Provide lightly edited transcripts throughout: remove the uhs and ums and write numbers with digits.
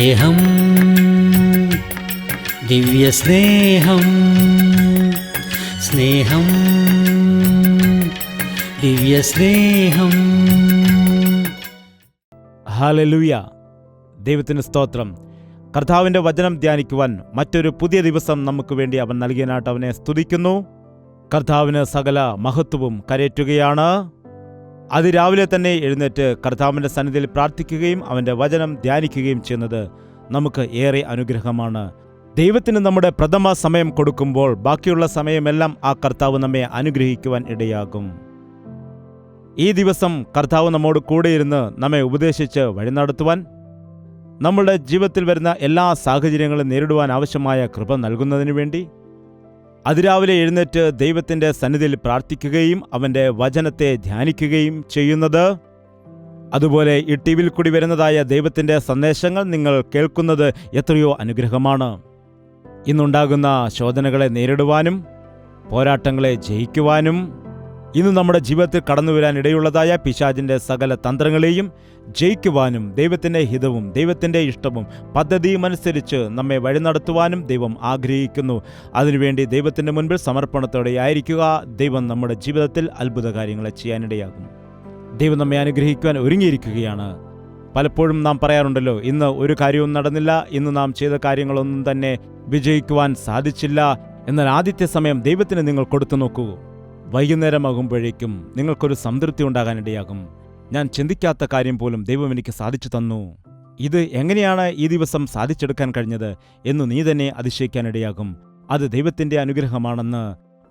സ്നേഹം, ദിവ്യസ്നേഹം, സ്നേഹം, ദിവ്യസ്നേഹം. ഹല്ലേലൂയ. ദൈവത്തിന് സ്തോത്രം. കർത്താവിൻ്റെ വചനം ധ്യാനിക്കുവാൻ മറ്റൊരു പുതിയ ദിവസം നമുക്ക് വേണ്ടി അവൻ നൽകിയനായിട്ട് അവനെ സ്തുതിക്കുന്നു. കർത്താവിന് സകല മഹത്വവും കരേറ്റുകയാണ്. അതിരാവിലെ തന്നെ എഴുന്നേറ്റ് കർത്താവിൻ്റെ സന്നിധിയിൽ പ്രാർത്ഥിക്കുകയും അവൻ്റെ വചനം ധ്യാനിക്കുകയും ചെയ്യുന്നത് നമുക്ക് ഏറെ അനുഗ്രഹമാണ്. ദൈവത്തിന് നമ്മുടെ പ്രഥമ സമയം കൊടുക്കുമ്പോൾ ബാക്കിയുള്ള സമയമെല്ലാം ആ കർത്താവ് നമ്മെ അനുഗ്രഹിക്കുവാൻ ഇടയാകും. ഈ ദിവസം കർത്താവ് നമ്മോട് കൂടെയിരുന്ന് നമ്മെ ഉപദേശിച്ച് വഴി നടത്തുവാൻ, നമ്മളുടെ ജീവിതത്തിൽ വരുന്ന എല്ലാ സാഹചര്യങ്ങളും നേരിടുവാൻ ആവശ്യമായ കൃപ നൽകുന്നതിനു വേണ്ടി അതിരാവിലെ എഴുന്നേറ്റ് ദൈവത്തിൻ്റെ സന്നിധിയിൽ പ്രാർത്ഥിക്കുകയും അവൻ്റെ വചനത്തെ ധ്യാനിക്കുകയും ചെയ്യുന്നത്, അതുപോലെ ഈ ടിവിയിൽ കൂടി വരുന്നതായ ദൈവത്തിൻ്റെ സന്ദേശങ്ങൾ നിങ്ങൾ കേൾക്കുന്നത് എത്രയോ അനുഗ്രഹമാണ്. ഇന്നുണ്ടാകുന്ന ശോധനകളെ നേരിടുവാനും പോരാട്ടങ്ങളെ ജയിക്കുവാനും ഇന്ന് നമ്മുടെ ജീവിതത്തിൽ കടന്നുവരാൻ ഇടയുള്ളതായ പിശാചിൻ്റെ സകല തന്ത്രങ്ങളെയും ജയിക്കുവാനും ദൈവത്തിൻ്റെ ഹിതവും ദൈവത്തിൻ്റെ ഇഷ്ടവും പദ്ധതിയും അനുസരിച്ച് നമ്മെ വഴി നടത്തുവാനും ദൈവം ആഗ്രഹിക്കുന്നു. അതിനുവേണ്ടി ദൈവത്തിൻ്റെ മുൻപിൽ സമർപ്പണത്തോടെ ആയിരിക്കുക. ദൈവം നമ്മുടെ ജീവിതത്തിൽ അത്ഭുത കാര്യങ്ങളെ ചെയ്യാനിടയാകും. ദൈവം നമ്മെ അനുഗ്രഹിക്കുവാൻ ഒരുങ്ങിയിരിക്കുകയാണ്. പലപ്പോഴും നാം പറയാറുണ്ടല്ലോ, ഇന്ന് ഒരു കാര്യവും നടന്നില്ല, ഇന്ന് നാം ചെയ്ത കാര്യങ്ങളൊന്നും തന്നെ വിജയിക്കുവാൻ സാധിച്ചില്ല. എന്നാൽ ആദ്യത്തെ സമയം ദൈവത്തിന് നിങ്ങൾ കൊടുത്തു നോക്കൂ. വൈകുന്നേരമാകുമ്പോഴേക്കും നിങ്ങൾക്കൊരു സംതൃപ്തി ഉണ്ടാകാനിടയാകും. ഞാൻ ചിന്തിക്കാത്ത കാര്യം പോലും ദൈവം എനിക്ക് സാധിച്ചു തന്നു, ഇത് എങ്ങനെയാണ് ഈ ദിവസം സാധിച്ചെടുക്കാൻ കഴിഞ്ഞത് എന്ന് നീ തന്നെ അതിശയിക്കാനിടയാകും. അത് ദൈവത്തിൻ്റെ അനുഗ്രഹമാണെന്ന്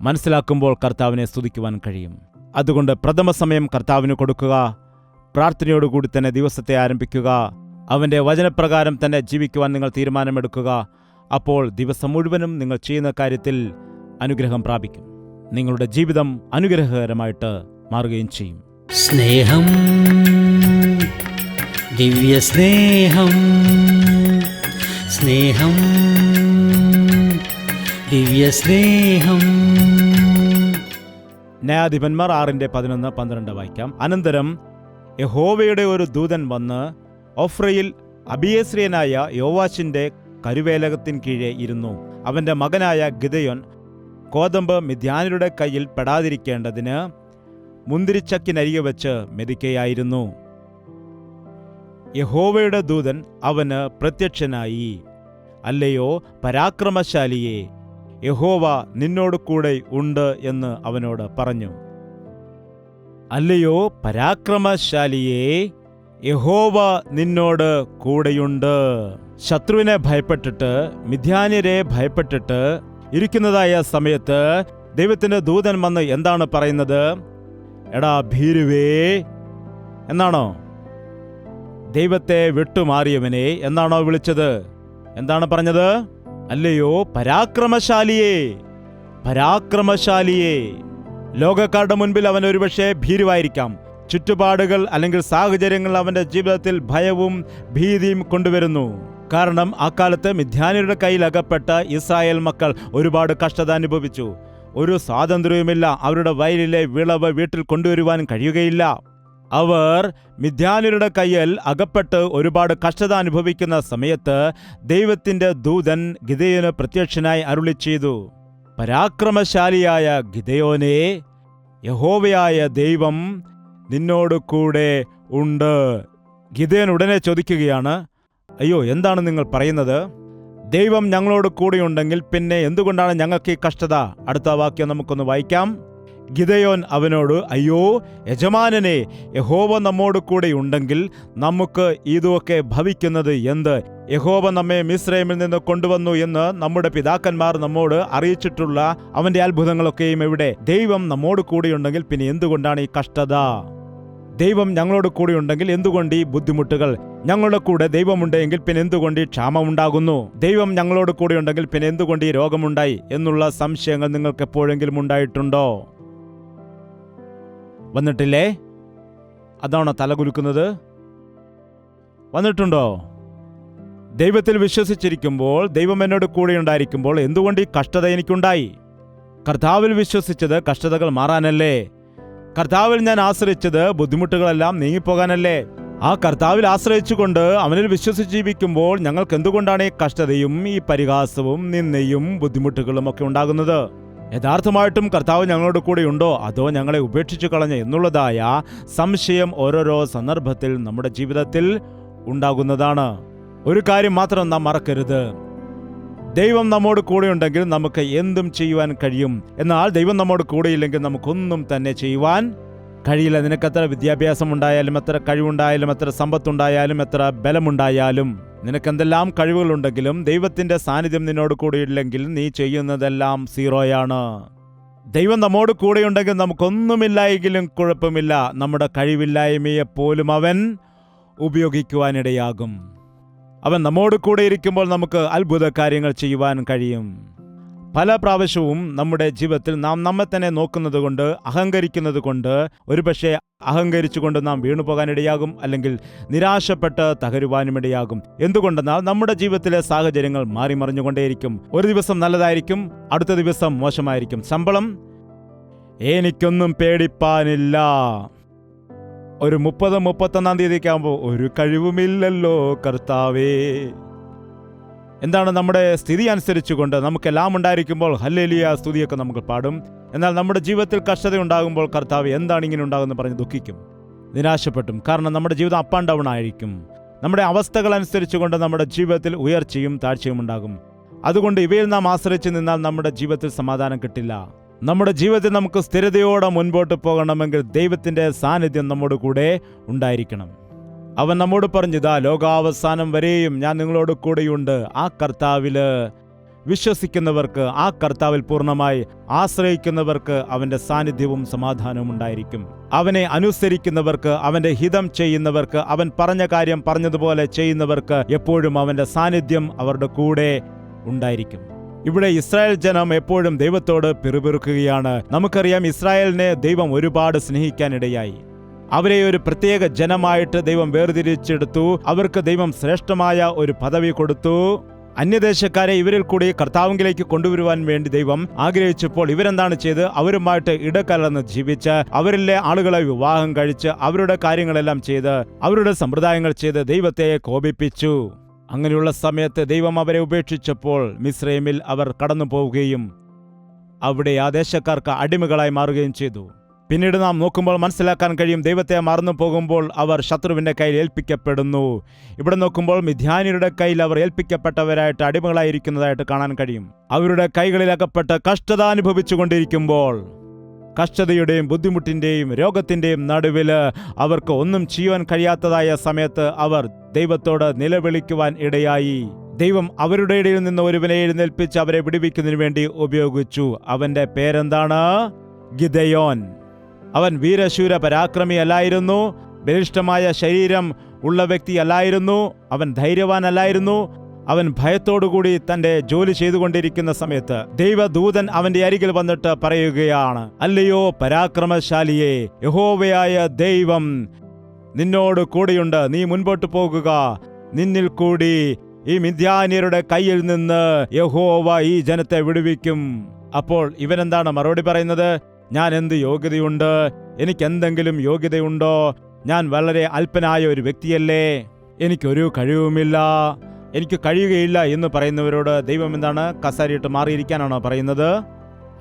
മനസ്സിലാക്കുമ്പോൾ കർത്താവിനെ സ്തുതിക്കുവാൻ കഴിയും. അതുകൊണ്ട് പ്രഥമ സമയം കർത്താവിന് കൊടുക്കുക. പ്രാർത്ഥനയോടുകൂടി തന്നെ ദിവസത്തെ ആരംഭിക്കുക. അവൻ്റെ വചനപ്രകാരം തന്നെ ജീവിക്കുവാൻ നിങ്ങൾ തീരുമാനമെടുക്കുക. അപ്പോൾ ദിവസം മുഴുവനും നിങ്ങൾ ചെയ്യുന്ന കാര്യത്തിൽ അനുഗ്രഹം പ്രാപിക്കും. നിങ്ങളുടെ ജീവിതം അനുഗ്രഹകരമായിട്ട് മാറുകയും ചെയ്യും. സ്നേഹം, ദിവ്യസ്നേഹം, സ്നേഹം, ദിവ്യസ്നേഹം. ന്യായാധിപന്മാർ 6:11-12 വായിക്കാം. അനന്തരം യഹോവയുടെ ഒരു ദൂതൻ വന്ന് ഒഫ്രയിൽ അബിയേസ്രിയനായ യോവാശിന്റെ കരുവേലകത്തിന് കീഴെ ഇരുന്നു. അവന്റെ മകനായ ഗിദെയോൻ കോതമ്പ് മിദ്യാന്യരുടെ കയ്യിൽ പെടാതിരിക്കേണ്ടതിന് മുന്തിരിച്ചക്കിനരികെ വെച്ച് മെതിക്കയായിരുന്നു. യഹോവയുടെ ദൂതൻ അവന് പ്രത്യക്ഷനായി, അല്ലയോ പരാക്രമശാലിയെ, യഹോവ നിന്നോട് കൂടെ ഉണ്ട് എന്ന് അവനോട് പറഞ്ഞു. അല്ലയോ പരാക്രമശാലിയെ, യഹോവ നിന്നോട് കൂടെയുണ്ട്. ശത്രുവിനെ ഭയപ്പെട്ടിട്ട്, മിദ്യാന്യരെ ഭയപ്പെട്ടിട്ട് ഇരിക്കുന്നതായ സമയത്ത് ദൈവത്തിന്റെ ദൂതൻ വന്ന് എന്താണ് പറയുന്നത്? എടാ ഭീരുവേ എന്നാണോ? ദൈവത്തെ വിട്ടുമാറിയവനെ എന്നാണോ വിളിച്ചത്? എന്താണ് പറഞ്ഞത്? അല്ലയോ പരാക്രമശാലിയെ, പരാക്രമശാലിയെ. ലോകക്കാരുടെ മുൻപിൽ അവൻ ഒരുപക്ഷെ ഭീരുവായിരിക്കാം. ചുറ്റുപാടുകൾ അല്ലെങ്കിൽ സാഹചര്യങ്ങൾ അവന്റെ ജീവിതത്തിൽ ഭയവും ഭീതിയും കൊണ്ടുവരുന്നു. കാരണം അക്കാലത്ത് മിദ്യാന്യരുടെ കയ്യിൽ അകപ്പെട്ട ഇസ്രായേൽ മക്കൾ ഒരുപാട് കഷ്ടത അനുഭവിച്ചു. ഒരു സ്വാതന്ത്ര്യവുമില്ല. അവരുടെ വയലിലെ വിളവ് വീട്ടിൽ കൊണ്ടുവരുവാൻ കഴിയുകയില്ല. അവർ മിദ്യാന്യരുടെ കയ്യിൽ അകപ്പെട്ട് ഒരുപാട് കഷ്ടത അനുഭവിക്കുന്ന സമയത്ത് ദൈവത്തിന്റെ ദൂതൻ ഗിദെയോന് പ്രത്യക്ഷനായി അരുളി ചെയ്തു, പരാക്രമശാലിയായ ഗിദെയോനേ, യഹോവയായ ദൈവം നിന്നോട് കൂടെ ഉണ്ട്. ഗിദെയോൻ ഉടനെ ചോദിക്കുകയാണ്, അയ്യോ, എന്താണ് നിങ്ങൾ പറയുന്നത്? ദൈവം ഞങ്ങളോട് കൂടെയുണ്ടെങ്കിൽ പിന്നെ എന്തുകൊണ്ടാണ് ഞങ്ങൾക്ക് ഈ കഷ്ടത? അടുത്ത വാക്യം നമുക്കൊന്ന് വായിക്കാം. ഗിദെയോൻ അവനോട്, അയ്യോ യജമാനനെ, യഹോവ നമ്മോട് കൂടെയുണ്ടെങ്കിൽ നമുക്ക് ഇതൊക്കെ ഭവിക്കുന്നത് എന്ത്? യഹോവ നമ്മെ മിസ്രയീമിൽ നിന്ന് കൊണ്ടുവന്നു എന്ന് നമ്മുടെ പിതാക്കന്മാർ നമ്മോട് അറിയിച്ചിട്ടുള്ള അവന്റെ അത്ഭുതങ്ങളൊക്കെയും എവിടെ? ദൈവം നമ്മോട് കൂടെയുണ്ടെങ്കിൽ പിന്നെ എന്തുകൊണ്ടാണ് ഈ കഷ്ടത? ദൈവം ഞങ്ങളോട് കൂടെയുണ്ടെങ്കിൽ എന്തുകൊണ്ട് ഈ ബുദ്ധിമുട്ടുകൾ? ഞങ്ങളുടെ കൂടെ ദൈവമുണ്ടെങ്കിൽ പിന്നെ എന്തുകൊണ്ട് ഈ ക്ഷാമമുണ്ടാകുന്നു? ദൈവം ഞങ്ങളോട് കൂടെയുണ്ടെങ്കിൽ പിന്നെ എന്തുകൊണ്ട് ഈ രോഗമുണ്ടായി എന്നുള്ള സംശയങ്ങൾ നിങ്ങൾക്ക് എപ്പോഴെങ്കിലും ഉണ്ടായിട്ടുണ്ടോ? വന്നിട്ടില്ലേ? അതാണോ തലകുലുക്കുന്നത്? വന്നിട്ടുണ്ടോ? ദൈവത്തിൽ വിശ്വസിച്ചിരിക്കുമ്പോൾ, ദൈവം എന്നോട് കൂടെയുണ്ടായിരിക്കുമ്പോൾ എന്തുകൊണ്ട് ഈ കഷ്ടത എനിക്കുണ്ടായി? കർത്താവിൽ വിശ്വസിച്ചത് കഷ്ടതകൾ മാറാനല്ലേ? കർത്താവിൽ ഞാൻ ആശ്രയിച്ചത് ബുദ്ധിമുട്ടുകളെല്ലാം നീങ്ങിപ്പോകാനല്ലേ? ആ കർത്താവിൽ ആശ്രയിച്ചുകൊണ്ട് അവനിൽ വിശ്വസിച്ച് ജീവിക്കുമ്പോൾ ഞങ്ങൾക്ക് എന്തുകൊണ്ടാണ് ഈ കഷ്ടതയും ഈ പരിഹാസവും നിന്ദയും ബുദ്ധിമുട്ടുകളും ഒക്കെ ഉണ്ടാകുന്നത്? യഥാർത്ഥമായിട്ടും കർത്താവ് ഞങ്ങളോട് കൂടെ ഉണ്ടോ, അതോ ഞങ്ങളെ ഉപേക്ഷിച്ചു കളഞ്ഞ എന്നുള്ളതായ സംശയം ഓരോരോ സന്ദർഭത്തിൽ നമ്മുടെ ജീവിതത്തിൽ ഉണ്ടാകുന്നതാണ്. ഒരു കാര്യം മാത്രം നാം മറക്കരുത്, ദൈവം നമ്മോട് കൂടെയുണ്ടെങ്കിൽ നമുക്ക് എന്തും ചെയ്യുവാൻ കഴിയും. എന്നാൽ ദൈവം നമ്മോട് കൂടെയില്ലെങ്കിൽ നമുക്കൊന്നും തന്നെ ചെയ്യുവാൻ കഴിയില്ല. നിനക്കെത്ര വിദ്യാഭ്യാസം ഉണ്ടായാലും, എത്ര കഴിവുണ്ടായാലും, എത്ര സമ്പത്തുണ്ടായാലും, എത്ര ബലമുണ്ടായാലും, നിനക്കെന്തെല്ലാം കഴിവുകളുണ്ടെങ്കിലും ദൈവത്തിന്റെ സാന്നിധ്യം നിന്നോട് കൂടെയില്ലെങ്കിൽ നീ ചെയ്യുന്നതെല്ലാം സീറോയാണ്. ദൈവം നമ്മോട് കൂടെയുണ്ടെങ്കിൽ നമുക്കൊന്നുമില്ലായെങ്കിലും കുഴപ്പമില്ല. നമ്മുടെ കഴിവില്ലായ്മയെപ്പോലും അവൻ ഉപയോഗിക്കുവാനിടയാകും. അവൻ നമ്മോട് കൂടെ ഇരിക്കുമ്പോൾ നമുക്ക് അത്ഭുത കാര്യങ്ങൾ ചെയ്യുവാൻ കഴിയും. പല പ്രാവശ്യവും നമ്മുടെ ജീവിതത്തിൽ നാം നമ്മെ തന്നെ നോക്കുന്നത് കൊണ്ട്, അഹങ്കരിക്കുന്നത് കൊണ്ട്, ഒരുപക്ഷെ അഹങ്കരിച്ചുകൊണ്ട് നാം വീണുപോകാനിടയാകും, അല്ലെങ്കിൽ നിരാശപ്പെട്ട് തകരുവാനുമിടയാകും. എന്തുകൊണ്ടെന്നാൽ നമ്മുടെ ജീവിതത്തിലെ സാഹചര്യങ്ങൾ മാറി മറിഞ്ഞുകൊണ്ടേയിരിക്കും. ഒരു ദിവസം നല്ലതായിരിക്കും, അടുത്ത ദിവസം മോശമായിരിക്കും. ശമ്പളം, എനിക്കൊന്നും പേടിപ്പാനില്ല. ഒരു 30-31 തീയതിക്കാകുമ്പോൾ ഒരു കഴിവുമില്ലല്ലോ കർത്താവേ. എന്താണ് നമ്മുടെ സ്ഥിതി അനുസരിച്ചുകൊണ്ട് നമുക്കെല്ലാം ഉണ്ടായിരിക്കുമ്പോൾ ഹല്ലേലൂയ സ്തുതിയൊക്കെ നമുക്ക് പാടും. എന്നാൽ നമ്മുടെ ജീവിതത്തിൽ കഷ്ടത ഉണ്ടാകുമ്പോൾ കർത്താവ് എന്താണ് ഇങ്ങനെ ഉണ്ടാകുമെന്ന് പറഞ്ഞ് ദുഃഖിക്കും, നിരാശപ്പെട്ടും. കാരണം നമ്മുടെ ജീവിതം അപ്പ് ആൻഡ് ഡൗൺ ആയിരിക്കും. നമ്മുടെ അവസ്ഥകൾ അനുസരിച്ചുകൊണ്ട് നമ്മുടെ ജീവിതത്തിൽ ഉയർച്ചയും താഴ്ചയും ഉണ്ടാകും. അതുകൊണ്ട് ഇവയിൽ നാം ആശ്രയിച്ച് നിന്നാൽ നമ്മുടെ ജീവിതത്തിൽ സമാധാനം കിട്ടില്ല. നമ്മുടെ ജീവിതത്തിൽ നമുക്ക് സ്ഥിരതയോടെ മുൻപോട്ട് പോകണമെങ്കിൽ ദൈവത്തിന്റെ സാന്നിധ്യം നമ്മോട് കൂടെ ഉണ്ടായിരിക്കണം. അവൻ നമ്മോട് പറഞ്ഞതാ, ലോകാവസാനം വരെയും ഞാൻ നിങ്ങളോട് കൂടെയുണ്ട്. ആ കർത്താവില് വിശ്വസിക്കുന്നവർക്ക്, ആ കർത്താവിൽ പൂർണ്ണമായി ആശ്രയിക്കുന്നവർക്ക് അവന്റെ സാന്നിധ്യവും സമാധാനവും ഉണ്ടായിരിക്കും. അവനെ അനുസരിക്കുന്നവർക്ക്, അവന്റെ ഹിതം ചെയ്യുന്നവർക്ക്, അവൻ പറഞ്ഞ കാര്യം പറഞ്ഞതുപോലെ ചെയ്യുന്നവർക്ക് എപ്പോഴും അവന്റെ സാന്നിധ്യം അവരുടെ കൂടെ ഉണ്ടായിരിക്കും. ഇവിടെ ഇസ്രായേൽ ജനം എപ്പോഴും ദൈവത്തോട് പിറുപിറുക്കുകയാണ്. നമുക്കറിയാം, ഇസ്രായേലിനെ ദൈവം ഒരുപാട് സ്നേഹിക്കാനിടയായി. അവരെ ഒരു പ്രത്യേക ജനമായിട്ട് ദൈവം വേർതിരിച്ചെടുത്തു. അവർക്ക് ദൈവം ശ്രേഷ്ഠമായ ഒരു പദവി കൊടുത്തു. അന്യദേശക്കാരെ ഇവരിൽ കൂടി കർത്താവിലേക്ക് കൊണ്ടുവരുവാൻ വേണ്ടി ദൈവം ആഗ്രഹിച്ചപ്പോൾ ഇവരെന്താണ് ചെയ്ത്? അവരുമായിട്ട് ഇടകലർന്ന് ജീവിച്ച്, അവരിലെ ആളുകളെ വിവാഹം കഴിച്ച്, അവരുടെ കാര്യങ്ങളെല്ലാം ചെയ്ത്, അവരുടെ സമ്പ്രദായങ്ങൾ ചെയ്ത് ദൈവത്തെ കോപിപ്പിച്ചു. അങ്ങനെയുള്ള സമയത്ത് ദൈവം അവരെ ഉപേക്ഷിച്ചപ്പോൾ മിസ്രൈമിൽ അവർ കടന്നു പോവുകയും അവിടെ ആ ദേശക്കാർക്ക് അടിമകളായി മാറുകയും ചെയ്തു. പിന്നീട് നാം നോക്കുമ്പോൾ മനസ്സിലാക്കാൻ കഴിയും, ദൈവത്തെ മറന്നു പോകുമ്പോൾ അവർ ശത്രുവിൻ്റെ കയ്യിൽ ഏൽപ്പിക്കപ്പെടുന്നു. ഇവിടെ നോക്കുമ്പോൾ മിദ്യാന്യരുടെ കയ്യിൽ അവർ ഏൽപ്പിക്കപ്പെട്ടവരായിട്ട് അടിമകളായിരിക്കുന്നതായിട്ട് കാണാൻ കഴിയും. അവരുടെ കൈകളിൽ അകപ്പെട്ട് കഷ്ടത അനുഭവിച്ചു കൊണ്ടിരിക്കുമ്പോൾ, കഷ്ടതയുടെയും ബുദ്ധിമുട്ടിൻ്റെയും രോഗത്തിൻ്റെയും നടുവിൽ അവർക്ക് ഒന്നും ചെയ്യുവാൻ കഴിയാത്തതായ സമയത്ത് അവർ ദൈവത്തോട് നിലവിളിക്കുവാൻ ഇടയായി. ദൈവം അവരുടെ ഇടയിൽ നിന്ന് ഒരുവനെ എഴുന്നേൽപ്പിച്ച് അവരെ വിടുവിക്കുന്നതിന് വേണ്ടി ഉപയോഗിച്ചു. അവന്റെ പേരെന്താണ്? ഗിദെയോൻ. അവൻ വീരശൂര പരാക്രമി അല്ലായിരുന്നു, ബലിഷ്ഠമായ ശരീരം ഉള്ള വ്യക്തി അല്ലായിരുന്നു, അവൻ ധൈര്യവാനല്ലായിരുന്നു. അവൻ ഭയത്തോടുകൂടി തന്റെ ജോലി ചെയ്തുകൊണ്ടിരിക്കുന്ന സമയത്ത് ദൈവദൂതൻ അവന്റെ അരികിൽ വന്നിട്ട് പറയുകയാണ്, അല്ലയോ പരാക്രമശാലിയെ, യഹോവയായ ദൈവം നിന്നോട് കൂടെയുണ്ട്, നീ മുൻപോട്ട് പോകുക, നിന്നിൽ കൂടി ഈ മിദ്യാന്യരുടെ കയ്യിൽ നിന്ന് യഹോവ ഈ ജനത്തെ വിടുവിക്കും. അപ്പോൾ ഇവനെന്താണ് മറുപടി പറയുന്നത്? ഞാൻ എന്ത് യോഗ്യതയുണ്ട്? എനിക്ക് എന്തെങ്കിലും യോഗ്യതയുണ്ടോ? ഞാൻ വളരെ അല്പനായ ഒരു വ്യക്തിയല്ലേ, എനിക്കൊരു കഴിവുമില്ല, എനിക്ക് കഴിയുകയില്ല എന്ന് പറയുന്നവരോട് ദൈവം എന്താണ്? കസേരയിട്ട് മാറിയിരിക്കാനാണോ പറയുന്നത്?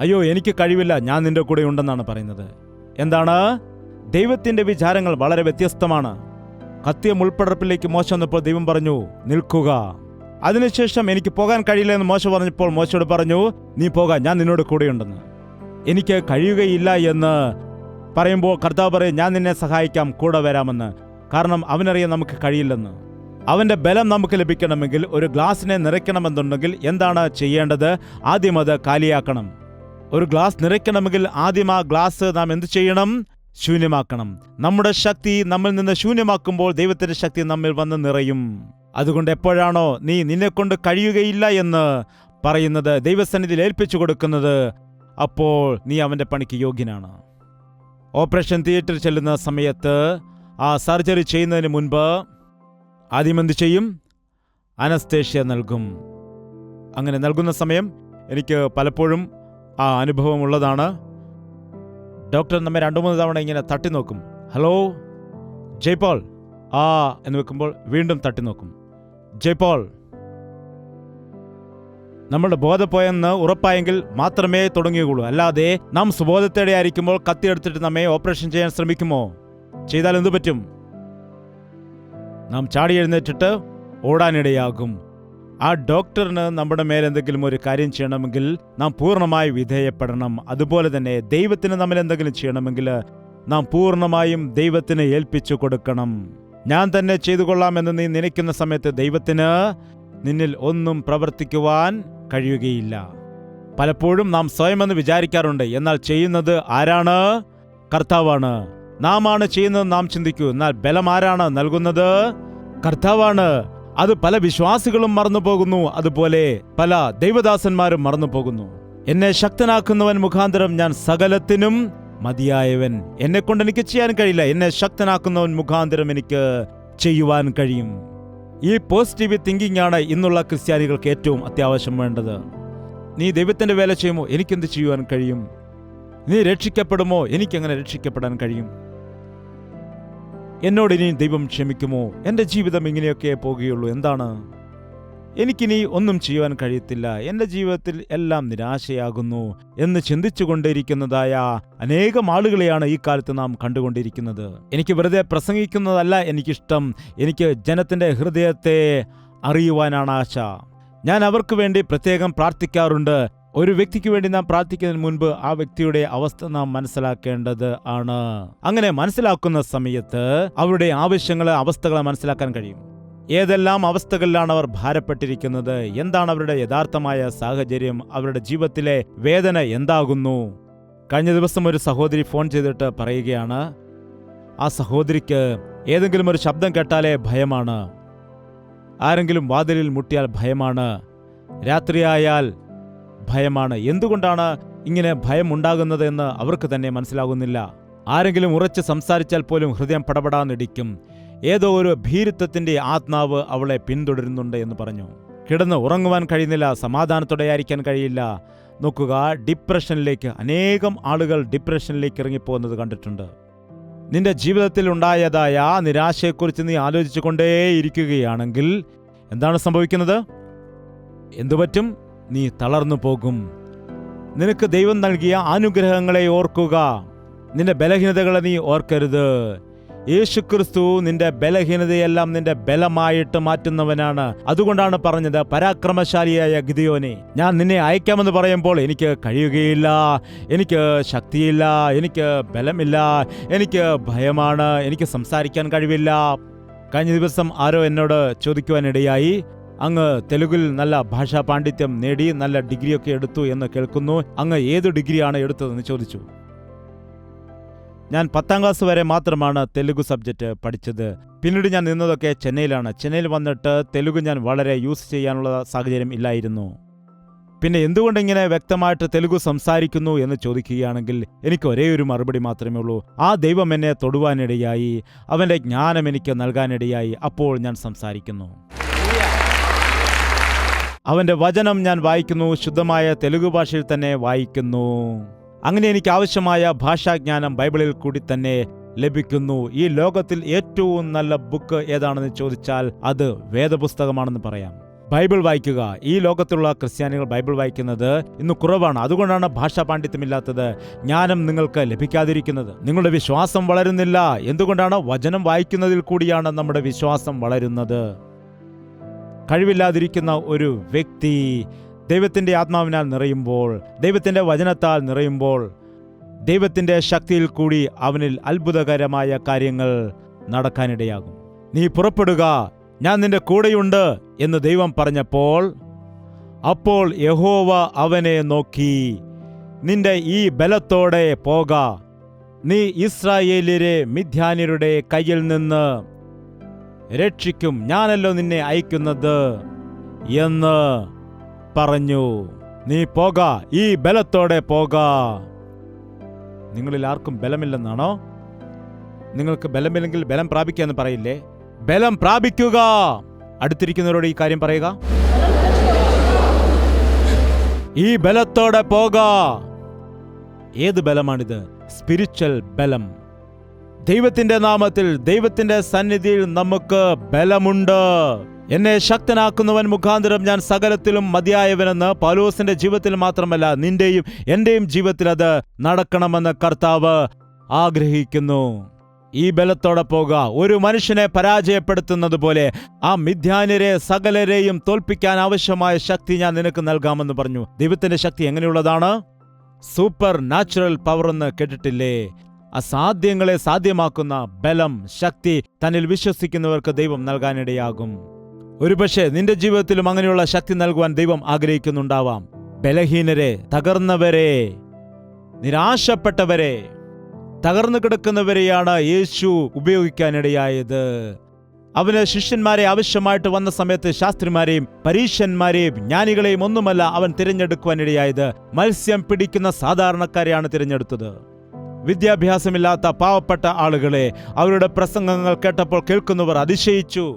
അയ്യോ, എനിക്ക് കഴിവില്ല, ഞാൻ നിന്റെ കൂടെ ഉണ്ടെന്നാണ് പറയുന്നത്. എന്താണ്? ദൈവത്തിന്റെ വിചാരങ്ങൾ വളരെ വ്യത്യസ്തമാണ്. കത്തിയ മുൾപ്പടർപ്പിലേക്ക് മോശ വന്നപ്പോൾ ദൈവം പറഞ്ഞു, നിൽക്കുക. അതിനുശേഷം എനിക്ക് പോകാൻ കഴിയില്ല എന്ന് മോശ പറഞ്ഞപ്പോൾ മോശയോട് പറഞ്ഞു, നീ പോകാൻ, ഞാൻ നിന്നോട് കൂടെയുണ്ടെന്ന്. എനിക്ക് കഴിയുകയില്ല എന്ന് പറയുമ്പോൾ കർത്താവ് പറയും, ഞാൻ നിന്നെ സഹായിക്കാം, കൂടെ വരാമെന്ന്. കാരണം അവനറിയാം നമുക്ക് കഴിയില്ലെന്ന്. അവന്റെ ബലം നമുക്ക് ലഭിക്കണമെങ്കിൽ, ഒരു ഗ്ലാസിനെ നിറയ്ക്കണമെന്നുണ്ടെങ്കിൽ എന്താണ് ചെയ്യേണ്ടത്? ആദ്യം അത് കാലിയാക്കണം. ഒരു ഗ്ലാസ് നിറയ്ക്കണമെങ്കിൽ ആദ്യം ആ ഗ്ലാസ് നാം എന്ത് ചെയ്യണം? ശൂന്യമാക്കണം. നമ്മുടെ ശക്തി നമ്മിൽ നിന്ന് ശൂന്യമാക്കുമ്പോൾ ദൈവത്തിന്റെ ശക്തി നമ്മിൽ വന്ന് നിറയും. അതുകൊണ്ട് എപ്പോഴാണോ നീ നിന്നെക്കൊണ്ട് കഴിയുകയില്ല എന്ന് പറയുന്നത്, ദൈവസന്നിധിയിൽ ഏൽപ്പിച്ചു കൊടുക്കുന്നത്, അപ്പോൾ നീ അവന്റെ പണിക്ക് യോഗ്യനാണ്. ഓപ്പറേഷൻ തിയേറ്ററിൽ ചെല്ലുന്ന സമയത്ത്, ആ സർജറി ചെയ്യുന്നതിന് മുൻപ് ആദ്യം എന്ത് ചെയ്യും? അനസ്തേഷ്യ നൽകും. അങ്ങനെ നൽകുന്ന സമയം എനിക്ക് പലപ്പോഴും ആ അനുഭവം ഉള്ളതാണ്. ഡോക്ടർ നമ്മെ 2-3 തവണ ഇങ്ങനെ തട്ടി നോക്കും. ഹലോ ജയ്പോൾ, എന്ന് വെക്കുമ്പോൾ വീണ്ടും തട്ടി നോക്കും. ജയ്പോൾ, നമ്മളുടെ ബോധം പോയെന്ന് ഉറപ്പായെങ്കിൽ മാത്രമേ തുടങ്ങിയുള്ളൂ. അല്ലാതെ നാം സുബോധത്തോടെ ആയിരിക്കുമ്പോൾ കത്തിയെടുത്തിട്ട് നമ്മെ ഓപ്പറേഷൻ ചെയ്യാൻ ശ്രമിക്കുമോ? ചെയ്താൽ എന്തു പറ്റും? നാം ചാടി എഴുന്നേറ്റിട്ട് ഓടാനിടയാകും. ആ ഡോക്ടറിന് നമ്മുടെ മേലെന്തെങ്കിലും ഒരു കാര്യം ചെയ്യണമെങ്കിൽ നാം പൂർണ്ണമായി വിധേയപ്പെടണം. അതുപോലെ തന്നെ ദൈവത്തിന് നമ്മൾ എന്തെങ്കിലും ചെയ്യണമെങ്കിൽ നാം പൂർണ്ണമായും ദൈവത്തിന് ഏൽപ്പിച്ചു കൊടുക്കണം. ഞാൻ തന്നെ ചെയ്തു കൊള്ളാമെന്ന് നീ നനയ്ക്കുന്ന സമയത്ത് ദൈവത്തിന് നിന്നിൽ ഒന്നും പ്രവർത്തിക്കുവാൻ കഴിയുകയില്ല. പലപ്പോഴും നാം സ്വയമെന്ന് വിചാരിക്കാറുണ്ട്, എന്നാൽ ചെയ്യുന്നത് ആരാണ്? കർത്താവാണ്. നാം ആണ് ചെയ്യുന്നത് നാം ചിന്തിക്കൂ. എന്നാൽ ബലം ആരാണ് നൽകുന്നത്? കർത്താവാണ്. അത് പല വിശ്വാസികളും മറന്നു പോകുന്നു. അതുപോലെ പല ദൈവദാസന്മാരും മറന്നു പോകുന്നു. എന്നെ ശക്തനാക്കുന്നവൻ മുഖാന്തരം ഞാൻ സകലത്തിനും മതിയായവൻ. എന്നെ കൊണ്ട് എനിക്ക് ചെയ്യാൻ കഴിയില്ല, എന്നെ ശക്തനാക്കുന്നവൻ മുഖാന്തരം എനിക്ക് ചെയ്യുവാൻ കഴിയും. ഈ പോസിറ്റീവ് തിങ്കിങ് ആണ് ഇന്നുള്ള ക്രിസ്ത്യാനികൾക്ക് ഏറ്റവും അത്യാവശ്യം വേണ്ടത്. നീ ദൈവത്തിന്റെ വേല ചെയ്യുമോ? എനിക്കെന്ത് ചെയ്യുവാൻ കഴിയും? നീ രക്ഷിക്കപ്പെടുമോ? എനിക്കെങ്ങനെ രക്ഷിക്കപ്പെടാൻ കഴിയും? എന്നോട് ഇനി ദൈവം ക്ഷമിക്കുമോ? എൻ്റെ ജീവിതം ഇങ്ങനെയൊക്കെ പോകുകയുള്ളൂ. എന്താണ്? എനിക്കിനി ഒന്നും ചെയ്യുവാൻ കഴിയത്തില്ല, എൻ്റെ ജീവിതത്തിൽ എല്ലാം നിരാശയാകുന്നു എന്ന് ചിന്തിച്ചുകൊണ്ടിരിക്കുന്നതായ അനേകം ആളുകളെയാണ് ഈ കാലത്ത് നാം കണ്ടുകൊണ്ടിരിക്കുന്നത്. എനിക്ക് വെറുതെ പ്രസംഗിക്കുന്നതല്ല എനിക്കിഷ്ടം, എനിക്ക് ജനത്തിൻ്റെ ഹൃദയത്തെ അറിയുവാനാണ് ആശ. ഞാൻ അവർക്ക് വേണ്ടി പ്രത്യേകം പ്രാർത്ഥിക്കാറുണ്ട്. ഒരു വ്യക്തിക്ക് വേണ്ടി നാം പ്രാർത്ഥിക്കുന്നതിന് മുൻപ് ആ വ്യക്തിയുടെ അവസ്ഥ നാം മനസ്സിലാക്കേണ്ടത് ആണ്. അങ്ങനെ മനസ്സിലാക്കുന്ന സമയത്ത് അവരുടെ ആവശ്യങ്ങളെ, അവസ്ഥകളെ മനസ്സിലാക്കാൻ കഴിയും. ഏതെല്ലാം അവസ്ഥകളിലാണ് അവർ ഭാരപ്പെട്ടിരിക്കുന്നത്, എന്താണ് അവരുടെ യഥാർത്ഥമായ സാഹചര്യം, അവരുടെ ജീവിതത്തിലെ വേദന എന്താകുന്നു. കഴിഞ്ഞ ദിവസം ഒരു സഹോദരി ഫോൺ ചെയ്തിട്ട് പറയുകയാണ്, ആ സഹോദരിക്ക് ഏതെങ്കിലും ഒരു ശബ്ദം കേട്ടാലേ ഭയമാണ്, ആരെങ്കിലും വാതിലിൽ മുട്ടിയാൽ ഭയമാണ്, രാത്രിയായാൽ ഭയമാണ്. എന്തുകൊണ്ടാണ് ഇങ്ങനെ ഭയം ഉണ്ടാകുന്നത് എന്ന് അവർക്ക് തന്നെ മനസ്സിലാകുന്നില്ല. ആരെങ്കിലും ഉറച്ച് സംസാരിച്ചാൽ പോലും ഹൃദയം പടപടാന്നിടിക്കും. ഏതോ ഒരു ഭീരുത്വത്തിന്റെ ആത്മാവ് അവളെ പിന്തുടരുന്നുണ്ട് എന്ന് പറഞ്ഞു. കിടന്ന് ഉറങ്ങുവാൻ കഴിയുന്നില്ല, സമാധാനത്തോടെ ആയിരിക്കാൻ കഴിയില്ല. നോക്കുക, ഡിപ്രഷനിലേക്ക് അനേകം ആളുകൾ ഡിപ്രഷനിലേക്ക് ഇറങ്ങിപ്പോകുന്നത് കണ്ടിട്ടുണ്ട്. നിന്റെ ജീവിതത്തിൽ ഉണ്ടായതായ നിരാശയെക്കുറിച്ച് നീ ആലോചിച്ചു കൊണ്ടേയിരിക്കുകയാണെങ്കിൽ എന്താണ് സംഭവിക്കുന്നത്? എന്തുപറ്റും? നീ തളർന്നു പോകും. നിനക്ക് ദൈവം നൽകിയ അനുഗ്രഹങ്ങളെ ഓർക്കുക, നിന്റെ ബലഹീനതകളെ നീ ഓർക്കരുത്. യേശുക്രിസ്തു നിന്റെ ബലഹീനതയെല്ലാം നിന്റെ ബലമായിട്ട് മാറ്റുന്നവനാണ്. അതുകൊണ്ടാണ് പറഞ്ഞത്, പരാക്രമശാലിയായ ഗിദെയോനെ, ഞാൻ നിന്നെ അയക്കാമെന്ന് പറയുമ്പോൾ എനിക്ക് കഴിയുകയില്ല, എനിക്ക് ശക്തിയില്ല, എനിക്ക് ബലമില്ല, എനിക്ക് ഭയമാണ്, എനിക്ക് സംസാരിക്കാൻ കഴിവില്ല. കഴിഞ്ഞ ദിവസം ആരോ എന്നോട് ചോദിക്കുവാനിടയായി, അങ്ങ് തെലുഗിൽ നല്ല ഭാഷാ പാണ്ഡിത്യം നേടി നല്ല ഡിഗ്രിയൊക്കെ എടുത്തു എന്ന് കേൾക്കുന്നു, അങ്ങ് ഏത് ഡിഗ്രിയാണ് എടുത്തതെന്ന് ചോദിച്ചു. ഞാൻ 10ാം ക്ലാസ് വരെ മാത്രമാണ് തെലുഗു സബ്ജക്റ്റ് പഠിച്ചത്. പിന്നീട് ഞാൻ നിന്നതൊക്കെ ചെന്നൈയിലാണ്. ചെന്നൈയിൽ വന്നിട്ട് തെലുഗു ഞാൻ വളരെ യൂസ് ചെയ്യാനുള്ള സാഹചര്യം ഇല്ലായിരുന്നു. പിന്നെ എന്തുകൊണ്ട് ഇങ്ങനെ വ്യക്തമായിട്ട് തെലുഗു സംസാരിക്കുന്നു എന്ന് ചോദിക്കുകയാണെങ്കിൽ എനിക്ക് ഒരേ ഒരു മറുപടി മാത്രമേ ഉള്ളൂ. ആ ദൈവം എന്നെ തൊടുവാനിടയായി, അവൻ്റെ ജ്ഞാനം എനിക്ക് നൽകാനിടയായി, അപ്പോൾ ഞാൻ സംസാരിക്കുന്നു. അവൻ്റെ വചനം ഞാൻ വായിക്കുന്നു, ശുദ്ധമായ തെലുഗു ഭാഷയിൽ തന്നെ വായിക്കുന്നു. അങ്ങനെ എനിക്ക് ആവശ്യമായ ഭാഷാജ്ഞാനം ബൈബിളിൽ കൂടി തന്നെ ലഭിക്കുന്നു. ഈ ലോകത്തിൽ ഏറ്റവും നല്ല ബുക്ക് ഏതാണെന്ന് ചോദിച്ചാൽ അത് വേദപുസ്തകമാണെന്ന് പറയാം. ബൈബിൾ വായിക്കുക. ഈ ലോകത്തുള്ള ക്രിസ്ത്യാനികൾ ബൈബിൾ വായിക്കുന്നത് ഇന്ന് കുറവാണ്. അതുകൊണ്ടാണ് ഭാഷാ പാണ്ഡിത്യമില്ലാത്തത്, ജ്ഞാനം നിങ്ങൾക്ക് ലഭിക്കാതിരിക്കുന്നത്. നിങ്ങളുടെ വിശ്വാസം വളരുന്നില്ല. എന്തുകൊണ്ടാണ്? വചനം വായിക്കുന്നതിൽ കൂടിയാണ് നമ്മുടെ വിശ്വാസം വളരുന്നത്. കഴിവില്ലാതിരിക്കുന്ന ഒരു വ്യക്തി ദൈവത്തിൻ്റെ ആത്മാവിനാൽ നിറയുമ്പോൾ, ദൈവത്തിൻ്റെ വചനത്താൽ നിറയുമ്പോൾ, ദൈവത്തിൻ്റെ ശക്തിയിൽ കൂടി അവനിൽ അത്ഭുതകരമായ കാര്യങ്ങൾ നടക്കാനിടയാകും. നീ പുറപ്പെടുക, ഞാൻ നിന്റെ കൂടെയുണ്ട് എന്ന് ദൈവം പറഞ്ഞപ്പോൾ, അപ്പോൾ യഹോവ അവനെ നോക്കി, നിന്റെ ഈ ബലത്തോടെ പോക, നീ ഇസ്രായേലിയരെ മിദ്യാന്യരുടെ കയ്യിൽ നിന്ന് രക്ഷിക്കും, ഞാനല്ലോ നിന്നെ അയക്കുന്നത് എന്ന് പറഞ്ഞു. നീ പോക, ഈ ബലത്തോടെ പോക. നിങ്ങളിൽ ആർക്കും ബലമില്ലെന്നാണോ? നിങ്ങൾക്ക് ബലമില്ലെങ്കിൽ ബലം പ്രാപിക്കുക എന്ന് പറയില്ലേ? ബലം പ്രാപിക്കുക. അടുത്തിരിക്കുന്നവരോട് ഈ കാര്യം പറയുക. ഈ ബലത്തോടെ പോക. ഏത് ബലമാണിത്? സ്പിരിച്വൽ ബലം. ദൈവത്തിന്റെ നാമത്തിൽ, ദൈവത്തിന്റെ സന്നിധിയിൽ നമുക്ക് ബലമുണ്ട്. എന്നെ ശക്തനാക്കുന്നവൻ മുഖാന്തരം ഞാൻ സകലത്തിലും മതിയായവനെന്ന് പൗലോസിന്റെ ജീവിതത്തിൽ മാത്രമല്ല, നിന്റെയും എന്റെയും ജീവിതത്തിൽ അത് നടക്കണമെന്ന് കർത്താവ് ആഗ്രഹിക്കുന്നു. ഈ ബലത്തോടെ പോക. ഒരു മനുഷ്യനെ പരാജയപ്പെടുത്തുന്നത് പോലെ ആ മിദ്യാന്യരെ സകലരെയും തോൽപ്പിക്കാൻ ആവശ്യമായ ശക്തി ഞാൻ നിനക്ക് നൽകാമെന്ന് പറഞ്ഞു. ദൈവത്തിന്റെ ശക്തി എങ്ങനെയുള്ളതാണ്? സൂപ്പർ നാച്ചുറൽ പവർ എന്ന് കേട്ടിട്ടില്ലേ? അസാധ്യങ്ങളെ സാധ്യമാക്കുന്ന ബലം, ശക്തി തന്നിൽ വിശ്വസിക്കുന്നവർക്ക് ദൈവം നൽകാനിടയാകും. ഒരുപക്ഷെ നിന്റെ ജീവിതത്തിലും അങ്ങനെയുള്ള ശക്തി നൽകുവാൻ ദൈവം ആഗ്രഹിക്കുന്നുണ്ടാവാം. ബലഹീനരെ, തകർന്നവരെ, നിരാശപ്പെട്ടവരെ, തകർന്നു കിടക്കുന്നവരെയാണ് യേശു ഉപയോഗിക്കാനിടയായത്. അവന് ശിഷ്യന്മാരെ ആവശ്യമായിട്ട് വന്ന സമയത്ത് ശാസ്ത്രിമാരെയും പരീശന്മാരെയും ജ്ഞാനികളെയും ഒന്നുമല്ല അവൻ തിരഞ്ഞെടുക്കുവാനിടയായത്. മത്സ്യം പിടിക്കുന്ന സാധാരണക്കാരെയാണ് തിരഞ്ഞെടുത്തത്. വിദ്യാഭ്യാസമില്ലാത്ത പാവപ്പെട്ട ആളുകളെ അവരുടെ പ്രസംഗങ്ങൾ കേട്ടപ്പോൾ കേൾക്കുന്നവർ അതിശയിച്ചു.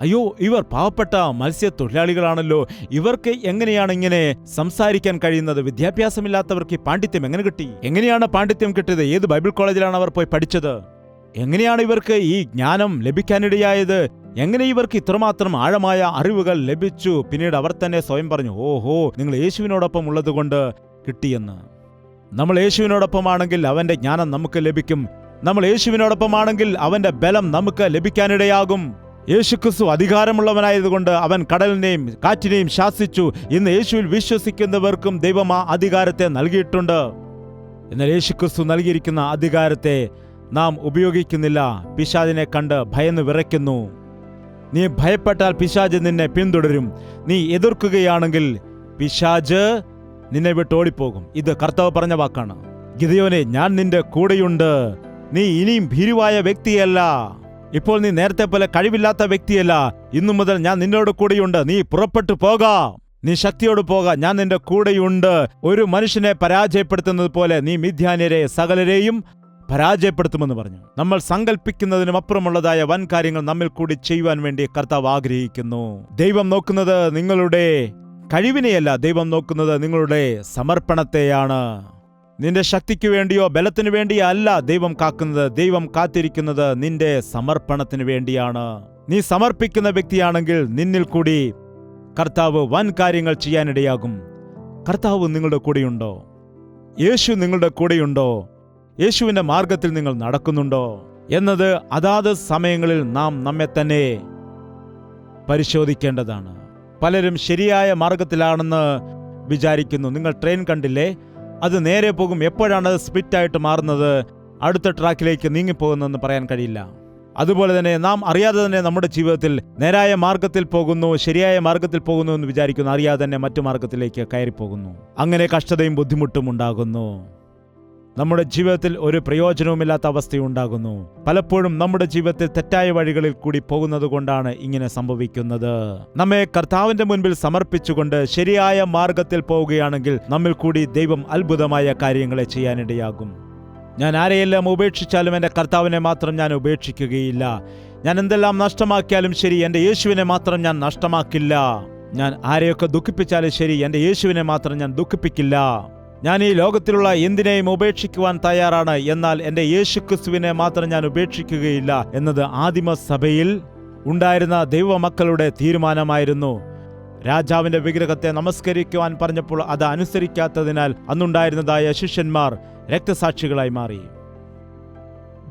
അയ്യോ, ഇവർ പാവപ്പെട്ട മത്സ്യത്തൊഴിലാളികളാണല്ലോ, ഇവർക്ക് എങ്ങനെയാണ് ഇങ്ങനെ സംസാരിക്കാൻ കഴിയുന്നത്? വിദ്യാഭ്യാസമില്ലാത്തവർക്ക് പാണ്ഡിത്യം എങ്ങനെ കിട്ടി? എങ്ങനെയാണ് പാണ്ഡിത്യം കിട്ടിയത്? ഏത് ബൈബിൾ കോളേജിലാണ് അവർ പോയി പഠിച്ചത്? എങ്ങനെയാണ് ഇവർക്ക് ഈ ജ്ഞാനം ലഭിക്കാനിടയായത്? എങ്ങനെ ഇവർക്ക് ഇത്രമാത്രം ആഴമായ അറിവുകൾ ലഭിച്ചു? പിന്നീട് അവർ തന്നെ സ്വയം പറഞ്ഞു, ഓഹോ, നിങ്ങൾ യേശുവിനോടൊപ്പം ഉള്ളതുകൊണ്ട് കിട്ടിയെന്ന്. നമ്മൾ യേശുവിനോടൊപ്പമാണെങ്കിൽ അവന്റെ ജ്ഞാനം നമുക്ക് ലഭിക്കും. നമ്മൾ യേശുവിനോടൊപ്പമാണെങ്കിൽ അവന്റെ ബലം നമുക്ക് ലഭിക്കാനിടയാകും. യേശുക്രിസ്തു അധികാരമുള്ളവനായതുകൊണ്ട് അവൻ കടലിനെയും കാറ്റിനെയും ശാസിച്ചു. ഇന്ന് യേശുവിൽ വിശ്വസിക്കുന്നവർക്കും ദൈവം ആ അധികാരത്തെ നൽകിയിട്ടുണ്ട്. എന്നാൽ യേശുക്രിസ്തു നൽകിയിരിക്കുന്ന അധികാരത്തെ നാം ഉപയോഗിക്കുന്നില്ല. പിശാചിനെ കണ്ട് ഭയന്ന് വിറയ്ക്കുന്നു. നീ ഭയപ്പെട്ടാൽ പിശാച് നിന്നെ പിന്തുടരും. നീ എതിർക്കുകയാണെങ്കിൽ പിശാച് നിന്നെ വിട്ടോടിപ്പോകും. ഇത് കർത്താവ് പറഞ്ഞ വാക്കാണ്. ഗിദെയോനെ, ഞാൻ നിന്റെ കൂടെയുണ്ട്. നീ ഇനിയും ഭീരുവായ വ്യക്തിയല്ല. ഇപ്പോൾ നീ നേരത്തെ പോലെ കഴിവില്ലാത്ത വ്യക്തിയല്ല. ഇന്നു മുതൽ ഞാൻ നിന്നോട് കൂടെയുണ്ട്. നീ പുറപ്പെട്ടു പോക. നീ ശക്തിയോട് പോക. ഞാൻ നിന്റെ കൂടെയുണ്ട്. ഒരു മനുഷ്യനെ പരാജയപ്പെടുത്തുന്നത് പോലെ നീ മിദ്യാന്യരെ സകലരെയും പരാജയപ്പെടുത്തുമെന്ന് പറഞ്ഞു. നമ്മൾ സങ്കല്പിക്കുന്നതിനും അപ്പുറമുള്ളതായ വൻ കാര്യങ്ങൾ നമ്മിൽ കൂടി ചെയ്യുവാൻ വേണ്ടി കർത്താവ് ആഗ്രഹിക്കുന്നു. ദൈവം നോക്കുന്നത് നിങ്ങളുടെ കഴിവിനെയല്ല, ദൈവം നോക്കുന്നത് നിങ്ങളുടെ സമർപ്പണത്തെയാണ്. നിന്റെ ശക്തിക്ക് വേണ്ടിയോ ബലത്തിനു വേണ്ടിയോ അല്ല ദൈവം കാക്കുന്നത്. ദൈവം കാത്തിരിക്കുന്നത് നിന്റെ സമർപ്പണത്തിന് വേണ്ടിയാണ്. നീ സമർപ്പിക്കുന്ന വ്യക്തിയാണെങ്കിൽ നിന്നിൽ കൂടി കർത്താവ് വൻ കാര്യങ്ങൾ ചെയ്യാനിടയാകും. കർത്താവ് നിങ്ങളുടെ കൂടെയുണ്ടോ? യേശു നിങ്ങളുടെ കൂടെയുണ്ടോ? യേശുവിന്റെ മാർഗത്തിൽ നിങ്ങൾ നടക്കുന്നുണ്ടോ എന്നത് അതാത് സമയങ്ങളിൽ നാം നമ്മെ തന്നെ പരിശോധിക്കേണ്ടതാണ്. പലരും ശരിയായ മാർഗത്തിലാണെന്ന് വിചാരിക്കുന്നു. നിങ്ങൾ ട്രെയിൻ കണ്ടില്ലേ? അത് നേരെ പോകും. എപ്പോഴാണ് അത് സ്പ്ലിറ്റായിട്ട് മാറുന്നത്, അടുത്ത ട്രാക്കിലേക്ക് നീങ്ങിപ്പോകുന്നതെന്ന് പറയാൻ കഴിയില്ല. അതുപോലെ തന്നെ നാം അറിയാതെ തന്നെ നമ്മുടെ ജീവിതത്തിൽ നേരായ മാർഗത്തിൽ പോകുന്നു, ശരിയായ മാർഗത്തിൽ പോകുന്നു എന്ന് വിചാരിക്കുന്നു. അറിയാതെ തന്നെ മറ്റു മാർഗത്തിലേക്ക് കയറിപ്പോകുന്നു. അങ്ങനെ കഷ്ടതയും ബുദ്ധിമുട്ടും ഉണ്ടാകുന്നു. നമ്മുടെ ജീവിതത്തിൽ ഒരു പ്രയോജനവുമില്ലാത്ത അവസ്ഥയുണ്ടാകുന്നു. പലപ്പോഴും നമ്മുടെ ജീവിതത്തിൽ തെറ്റായ വഴികളിൽ കൂടി പോകുന്നത് കൊണ്ടാണ് ഇങ്ങനെ സംഭവിക്കുന്നത്. നമ്മെ കർത്താവിന്റെ മുൻപിൽ സമർപ്പിച്ചുകൊണ്ട് ശരിയായ മാർഗത്തിൽ പോവുകയാണെങ്കിൽ നമ്മിൽ കൂടി ദൈവം അത്ഭുതമായ കാര്യങ്ങളെ ചെയ്യാനിടയാകും. ഞാൻ ആരെയെല്ലാം ഉപേക്ഷിച്ചാലും എൻ്റെ കർത്താവിനെ മാത്രം ഞാൻ ഉപേക്ഷിക്കുകയില്ല. ഞാൻ എന്തെല്ലാം നഷ്ടമാക്കിയാലും ശരി, എൻ്റെ യേശുവിനെ മാത്രം ഞാൻ നഷ്ടമാക്കില്ല. ഞാൻ ആരെയൊക്കെ ദുഃഖിപ്പിച്ചാലും ശരി, എൻ്റെ യേശുവിനെ മാത്രം ഞാൻ ദുഃഖിപ്പിക്കില്ല. ഞാൻ ഈ ലോകത്തിലുള്ള എന്തിനേയും ഉപേക്ഷിക്കുവാൻ തയ്യാറാണ്, എന്നാൽ എൻ്റെ യേശുക്രിസ്തുവിനെ മാത്രം ഞാൻ ഉപേക്ഷിക്കുകയില്ല എന്നത് ആദിമസഭയിൽ ഉണ്ടായിരുന്ന ദൈവമക്കളുടെ തീരുമാനമായിരുന്നു. രാജാവിന്റെ വിഗ്രഹത്തെ നമസ്കരിക്കുവാൻ പറഞ്ഞപ്പോൾ അത് അനുസരിക്കാത്തതിനാൽ അന്നുണ്ടായിരുന്നതായ ശിഷ്യന്മാർ രക്തസാക്ഷികളായി മാറി.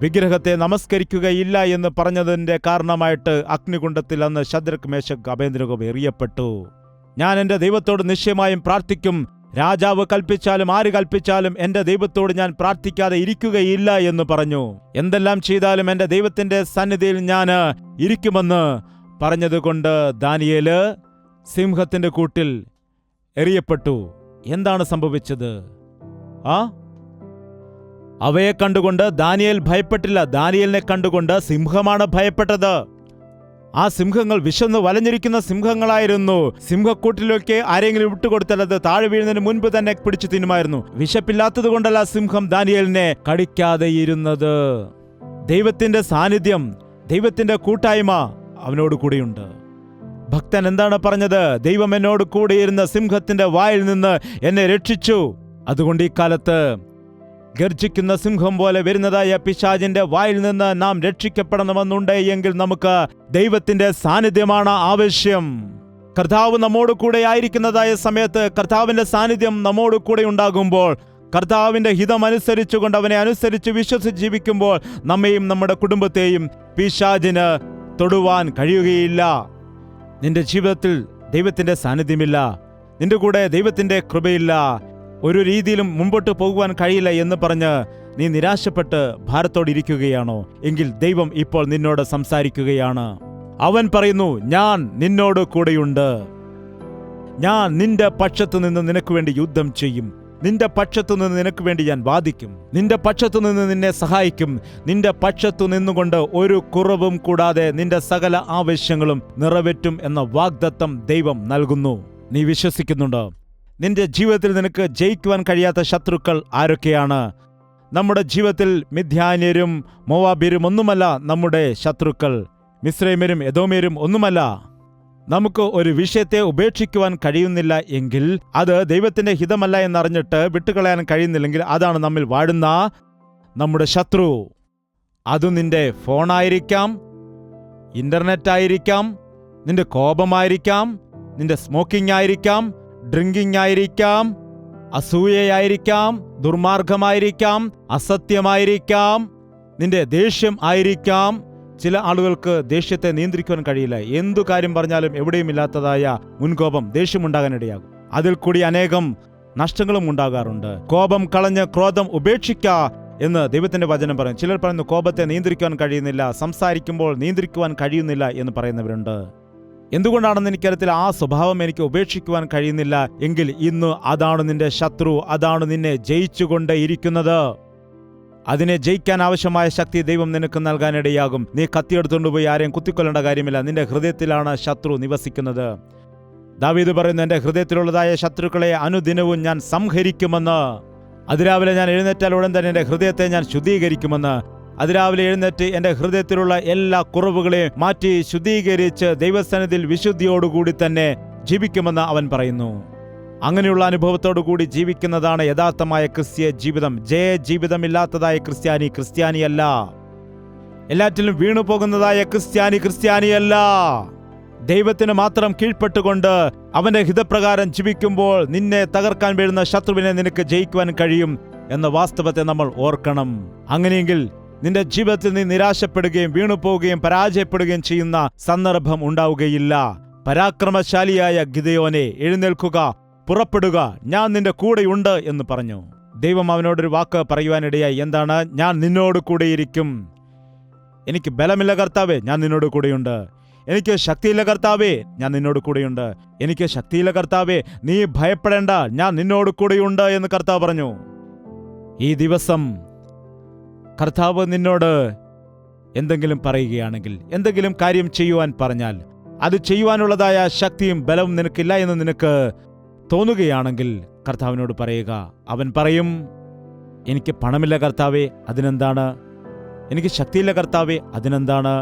വിഗ്രഹത്തെ നമസ്കരിക്കുകയില്ല എന്ന് പറഞ്ഞതിന്റെ കാരണമായിട്ട് അഗ്നികുണ്ഡത്തിൽ അന്ന് ശദ്രക്, മേശക്, അബേദ്നെഗോ എറിയപ്പെട്ടു. ഞാൻ എൻ്റെ ദൈവത്തോട് നിശ്ചയമായും പ്രാർത്ഥിക്കും. രാജാവ് കൽപ്പിച്ചാലും ആര് കൽപ്പിച്ചാലും എൻ്റെ ദൈവത്തോട് ഞാൻ പ്രാർത്ഥിക്കാതെ ഇരിക്കുകയില്ല എന്ന് പറഞ്ഞു. എന്തെല്ലാം ചെയ്താലും എൻ്റെ ദൈവത്തിന്റെ സന്നിധിയിൽ ഞാൻ ഇരിക്കുമെന്ന് പറഞ്ഞതുകൊണ്ട് ദാനിയേല് സിംഹത്തിന്റെ കൂട്ടിൽ എറിയപ്പെട്ടു. എന്താണ് സംഭവിച്ചത്? അവയെ കണ്ടുകൊണ്ട് ദാനിയേൽ ഭയപ്പെട്ടില്ല. ദാനിയേലിനെ കണ്ടുകൊണ്ട് സിംഹമാണ് ഭയപ്പെട്ടത്. ആ സിംഹങ്ങൾ വിശന്ന് വലഞ്ഞിരിക്കുന്ന സിംഹങ്ങളായിരുന്നു. സിംഹക്കൂട്ടിലേക്ക് ആരെങ്കിലും വിട്ടുകൊടുത്താൽ അത് താഴെ വീഴുന്നതിന് മുൻപ് തന്നെ പിടിച്ചു തിന്നുമായിരുന്നു. വിശപ്പില്ലാത്തത് കൊണ്ടല്ല സിംഹം ദാനിയേലിനെ കടിക്കാതെ ഇരുന്നത്. ദൈവത്തിന്റെ സാന്നിധ്യം, ദൈവത്തിന്റെ കൂട്ടായ്മ അവനോട് കൂടെയുണ്ട്. ഭക്തൻ എന്താണ് പറഞ്ഞത്? ദൈവം എന്നോട് കൂടെയിരുന്ന സിംഹത്തിന്റെ വായിൽ നിന്ന് എന്നെ രക്ഷിച്ചു. അതുകൊണ്ട് ഈ കാലത്ത് ഗർജിക്കുന്ന സിംഹം പോലെ വരുന്നതായ പിശാചിന്റെ വായിൽ നിന്ന് നാം രക്ഷിക്കപ്പെടണമെന്നുണ്ട് എങ്കിൽ നമുക്ക് ദൈവത്തിന്റെ സാന്നിധ്യമാണ് ആവശ്യം. കർത്താവ് നമ്മോട് കൂടെ ആയിരിക്കുന്നതായ സമയത്ത്, കർത്താവിന്റെ സാന്നിധ്യം നമ്മോട് കൂടെ ഉണ്ടാകുമ്പോൾ, കർത്താവിന്റെ ഹിതം അനുസരിച്ചുകൊണ്ട് അവനെ അനുസരിച്ച് വിശ്വസിച്ച് ജീവിക്കുമ്പോൾ നമ്മയും നമ്മുടെ കുടുംബത്തെയും പിശാചിന് തൊടുവാൻ കഴിയുകയില്ല. നിന്റെ ജീവിതത്തിൽ ദൈവത്തിന്റെ സാന്നിധ്യമില്ല, നിന്റെ കൂടെ ദൈവത്തിന്റെ കൃപയില്ല, ഒരു രീതിയിലും മുമ്പോട്ട് പോകുവാൻ കഴിയില്ല എന്ന് പറഞ്ഞ് നീ നിരാശപ്പെട്ട് ഭാരത്തോടിരിക്കുകയാണോ? എങ്കിൽ ദൈവം ഇപ്പോൾ നിന്നോട് സംസാരിക്കുകയാണ്. അവൻ പറയുന്നു, ഞാൻ നിന്നോട് കൂടെയുണ്ട്, ഞാൻ നിന്റെ പക്ഷത്തു നിന്ന് നിനക്ക് വേണ്ടി യുദ്ധം ചെയ്യും, നിന്റെ പക്ഷത്തു നിന്ന് നിനക്ക് വേണ്ടി ഞാൻ വാദിക്കും, നിന്റെ പക്ഷത്തു നിന്ന് നിന്നെ സഹായിക്കും, നിന്റെ പക്ഷത്തു നിന്നുകൊണ്ട് ഒരു കുറവും കൂടാതെ നിന്റെ സകല ആവശ്യങ്ങളും നിറവേറ്റും എന്ന വാഗ്ദത്തം ദൈവം നൽകുന്നു. നീ വിശ്വസിക്കുന്നുണ്ടോ? നിന്റെ ജീവിതത്തിൽ നിനക്ക് ജയിക്കുവാൻ കഴിയാത്ത ശത്രുക്കൾ ആരൊക്കെയാണ്? നമ്മുടെ ജീവിതത്തിൽ മിദ്യാന്യരും മോവാബ്യരും ഒന്നുമല്ല നമ്മുടെ ശത്രുക്കൾ, മിസ്രൈമ്യരും എദോമ്യരും ഒന്നുമല്ല. നമുക്ക് ഒരു വിഷയത്തെ ഉപേക്ഷിക്കുവാൻ കഴിയുന്നില്ല എങ്കിൽ, അത് ദൈവത്തിന്റെ ഹിതമല്ല എന്നറിഞ്ഞിട്ട് വിട്ടുകളയാൻ കഴിയുന്നില്ലെങ്കിൽ, അതാണ് നമ്മിൽ വാഴുന്ന നമ്മുടെ ശത്രു. അത് നിന്റെ ഫോണായിരിക്കാം, ഇന്റർനെറ്റ് ആയിരിക്കാം, നിന്റെ കോപമായിരിക്കാം, നിന്റെ സ്മോക്കിംഗ് ആയിരിക്കാം, ഡ്രിങ്കിങ് ആയിരിക്കാം, അസൂയയായിരിക്കാം, ദുർമാർഗമായിരിക്കാം, അസത്യമായിരിക്കാം, നിന്റെ ദേഷ്യം ആയിരിക്കാം. ചില ആളുകൾക്ക് ദേഷ്യത്തെ നിയന്ത്രിക്കുവാൻ കഴിയില്ല. എന്തു കാര്യം പറഞ്ഞാലും എവിടെയും ഇല്ലാത്തതായ മുൻകോപം, ദേഷ്യമുണ്ടാകാനിടയാകും. അതിൽ കൂടി അനേകം നഷ്ടങ്ങളും ഉണ്ടാകാറുണ്ട്. കോപം കളഞ്ഞ് ക്രോധം ഉപേക്ഷിക്ക എന്ന് ദൈവത്തിന്റെ വചനം പറയും. ചിലർ പറയുന്നു കോപത്തെ നിയന്ത്രിക്കുവാൻ കഴിയുന്നില്ല, സംസാരിക്കുമ്പോൾ നിയന്ത്രിക്കുവാൻ കഴിയുന്നില്ല എന്ന് പറയുന്നവരുണ്ട്. എന്തുകൊണ്ടാണെന്ന് എനിക്കറിയത്തില്ല. ആ സ്വഭാവം എനിക്ക് ഉപേക്ഷിക്കുവാൻ കഴിയുന്നില്ല എങ്കിൽ ഇന്ന് അതാണ് നിന്റെ ശത്രു, അതാണ് നിന്നെ ജയിച്ചുകൊണ്ട് ഇരിക്കുന്നത്. അതിനെ ജയിക്കാൻ ആവശ്യമായ ശക്തി ദൈവം നിനക്ക് നൽകാനിടയാകും. നീ കത്തിയെടുത്തുകൊണ്ട് പോയി ആരെയും കുത്തിക്കൊല്ലേണ്ട കാര്യമില്ല. നിന്റെ ഹൃദയത്തിലാണ് ശത്രു നിവസിക്കുന്നത്. ദാവീദ് പറയുന്നു, എന്റെ ഹൃദയത്തിലുള്ളതായ ശത്രുക്കളെ അനുദിനവും ഞാൻ സംഹരിക്കുമെന്ന്. അതിരാവിലെ ഞാൻ എഴുന്നേറ്റാൽ ഉടൻ തന്നെ എന്റെ ഹൃദയത്തെ ഞാൻ ശുദ്ധീകരിക്കുമെന്ന്. അതിരാവിലെ എഴുന്നേറ്റ് എന്റെ ഹൃദയത്തിലുള്ള എല്ലാ കുറവുകളെയും മാറ്റി ശുദ്ധീകരിച്ച് ദൈവസന്നിധിയിൽ വിശുദ്ധിയോടുകൂടി തന്നെ ജീവിക്കുമെന്ന് അവൻ പറയുന്നു. അങ്ങനെയുള്ള അനുഭവത്തോടുകൂടി ജീവിക്കുന്നതാണ് യഥാർത്ഥമായ ക്രിസ്തീയ ജീവിതം. ജയ ജീവിതമില്ലാത്തതായ ക്രിസ്ത്യാനിയല്ല. എല്ലാറ്റിലും വീണു പോകുന്നതായ ക്രിസ്ത്യാനിയല്ല. ദൈവത്തിന് മാത്രം കീഴ്പ്പെട്ടുകൊണ്ട് അവന്റെ ഹിതപ്രകാരം ജീവിക്കുമ്പോൾ നിന്നെ തകർക്കാൻ വീഴുന്ന ശത്രുവിനെ നിനക്ക് ജയിക്കുവാൻ കഴിയും എന്ന വാസ്തവത്തെ നമ്മൾ ഓർക്കണം. അങ്ങനെയെങ്കിൽ നിന്റെ ജീവിതത്തിൽ നീ നിരാശപ്പെടുകയും വീണുപോവുകയും പരാജയപ്പെടുകയും ചെയ്യുന്ന സന്ദർഭം ഉണ്ടാവുകയില്ല. പരാക്രമശാലിയായ ഗിദെയോനെ, എഴുന്നേൽക്കുക, പുറപ്പെടുക, ഞാൻ നിന്റെ കൂടെയുണ്ട് എന്ന് പറഞ്ഞു. ദൈവം അവനോടൊരു വാക്ക് പറയുവാനിടയായി. എന്താണ്? ഞാൻ നിന്നോട് കൂടെയിരിക്കും. എനിക്ക് ബലമില്ല കർത്താവേ, ഞാൻ നിന്നോട് കൂടെയുണ്ട്. എനിക്ക് ശക്തിയില്ല കർത്താവേ, ഞാൻ നിന്നോട് കൂടെയുണ്ട്. എനിക്ക് ശക്തിയില്ല കർത്താവേ, നീ ഭയപ്പെടേണ്ട, ഞാൻ നിന്നോട് കൂടെയുണ്ട് എന്ന് കർത്താവ് പറഞ്ഞു. ഈ ദിവസം കർത്താവ് നിന്നോട് എന്തെങ്കിലും പറയുകയാണെങ്കിൽ, എന്തെങ്കിലും കാര്യം ചെയ്യുവാൻ പറഞ്ഞാൽ, അത് ചെയ്യുവാനുള്ളതായ ശക്തിയും ബലവും നിനക്കില്ല എന്ന് നിനക്ക് തോന്നുകയാണെങ്കിൽ കർത്താവിനോട് പറയുക. അവൻ പറയും, എനിക്ക് പണമില്ല കർത്താവേ, അതിനെന്താണ്? എനിക്ക് ശക്തിയില്ല കർത്താവേ, അതിനെന്താണ്?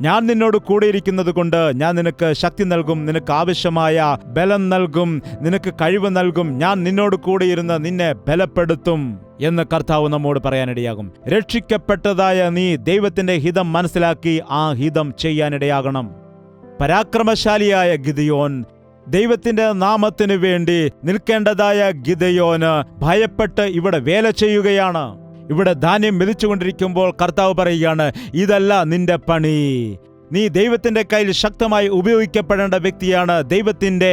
ഞാൻ നിന്നോട് കൂടെയിരിക്കുന്നത് കൊണ്ട് ഞാൻ നിനക്ക് ശക്തി നൽകും, നിനക്ക് ആവശ്യമായ ബലം നൽകും, നിനക്ക് കഴിവ് നൽകും. ഞാൻ നിന്നോട് കൂടെയിരുന്ന് നിന്നെ ബലപ്പെടുത്തും എന്ന് കർത്താവ് നമ്മോട് പറയാനിടയാകും. രക്ഷിക്കപ്പെട്ടതായ നീ ദൈവത്തിന്റെ ഹിതം മനസ്സിലാക്കി ആ ഹിതം ചെയ്യാനിടയാകണം. പരാക്രമശാലിയായ ഗിദെയോൻ, ദൈവത്തിന്റെ നാമത്തിനു വേണ്ടി നിൽക്കേണ്ടതായ ഗിദെയോന് ഭയപ്പെട്ട് ഇവിടെ വേല ചെയ്യുകയാണ്. ഇവിടെ ധാന്യം മെതിച്ചുകൊണ്ടിരിക്കുമ്പോൾ കർത്താവ് പറയുകയാണ്, ഇതല്ല നിന്റെ പണി. നീ ദൈവത്തിന്റെ കയ്യിൽ ശക്തമായി ഉപയോഗിക്കപ്പെടേണ്ട വ്യക്തിയാണ്. ദൈവത്തിന്റെ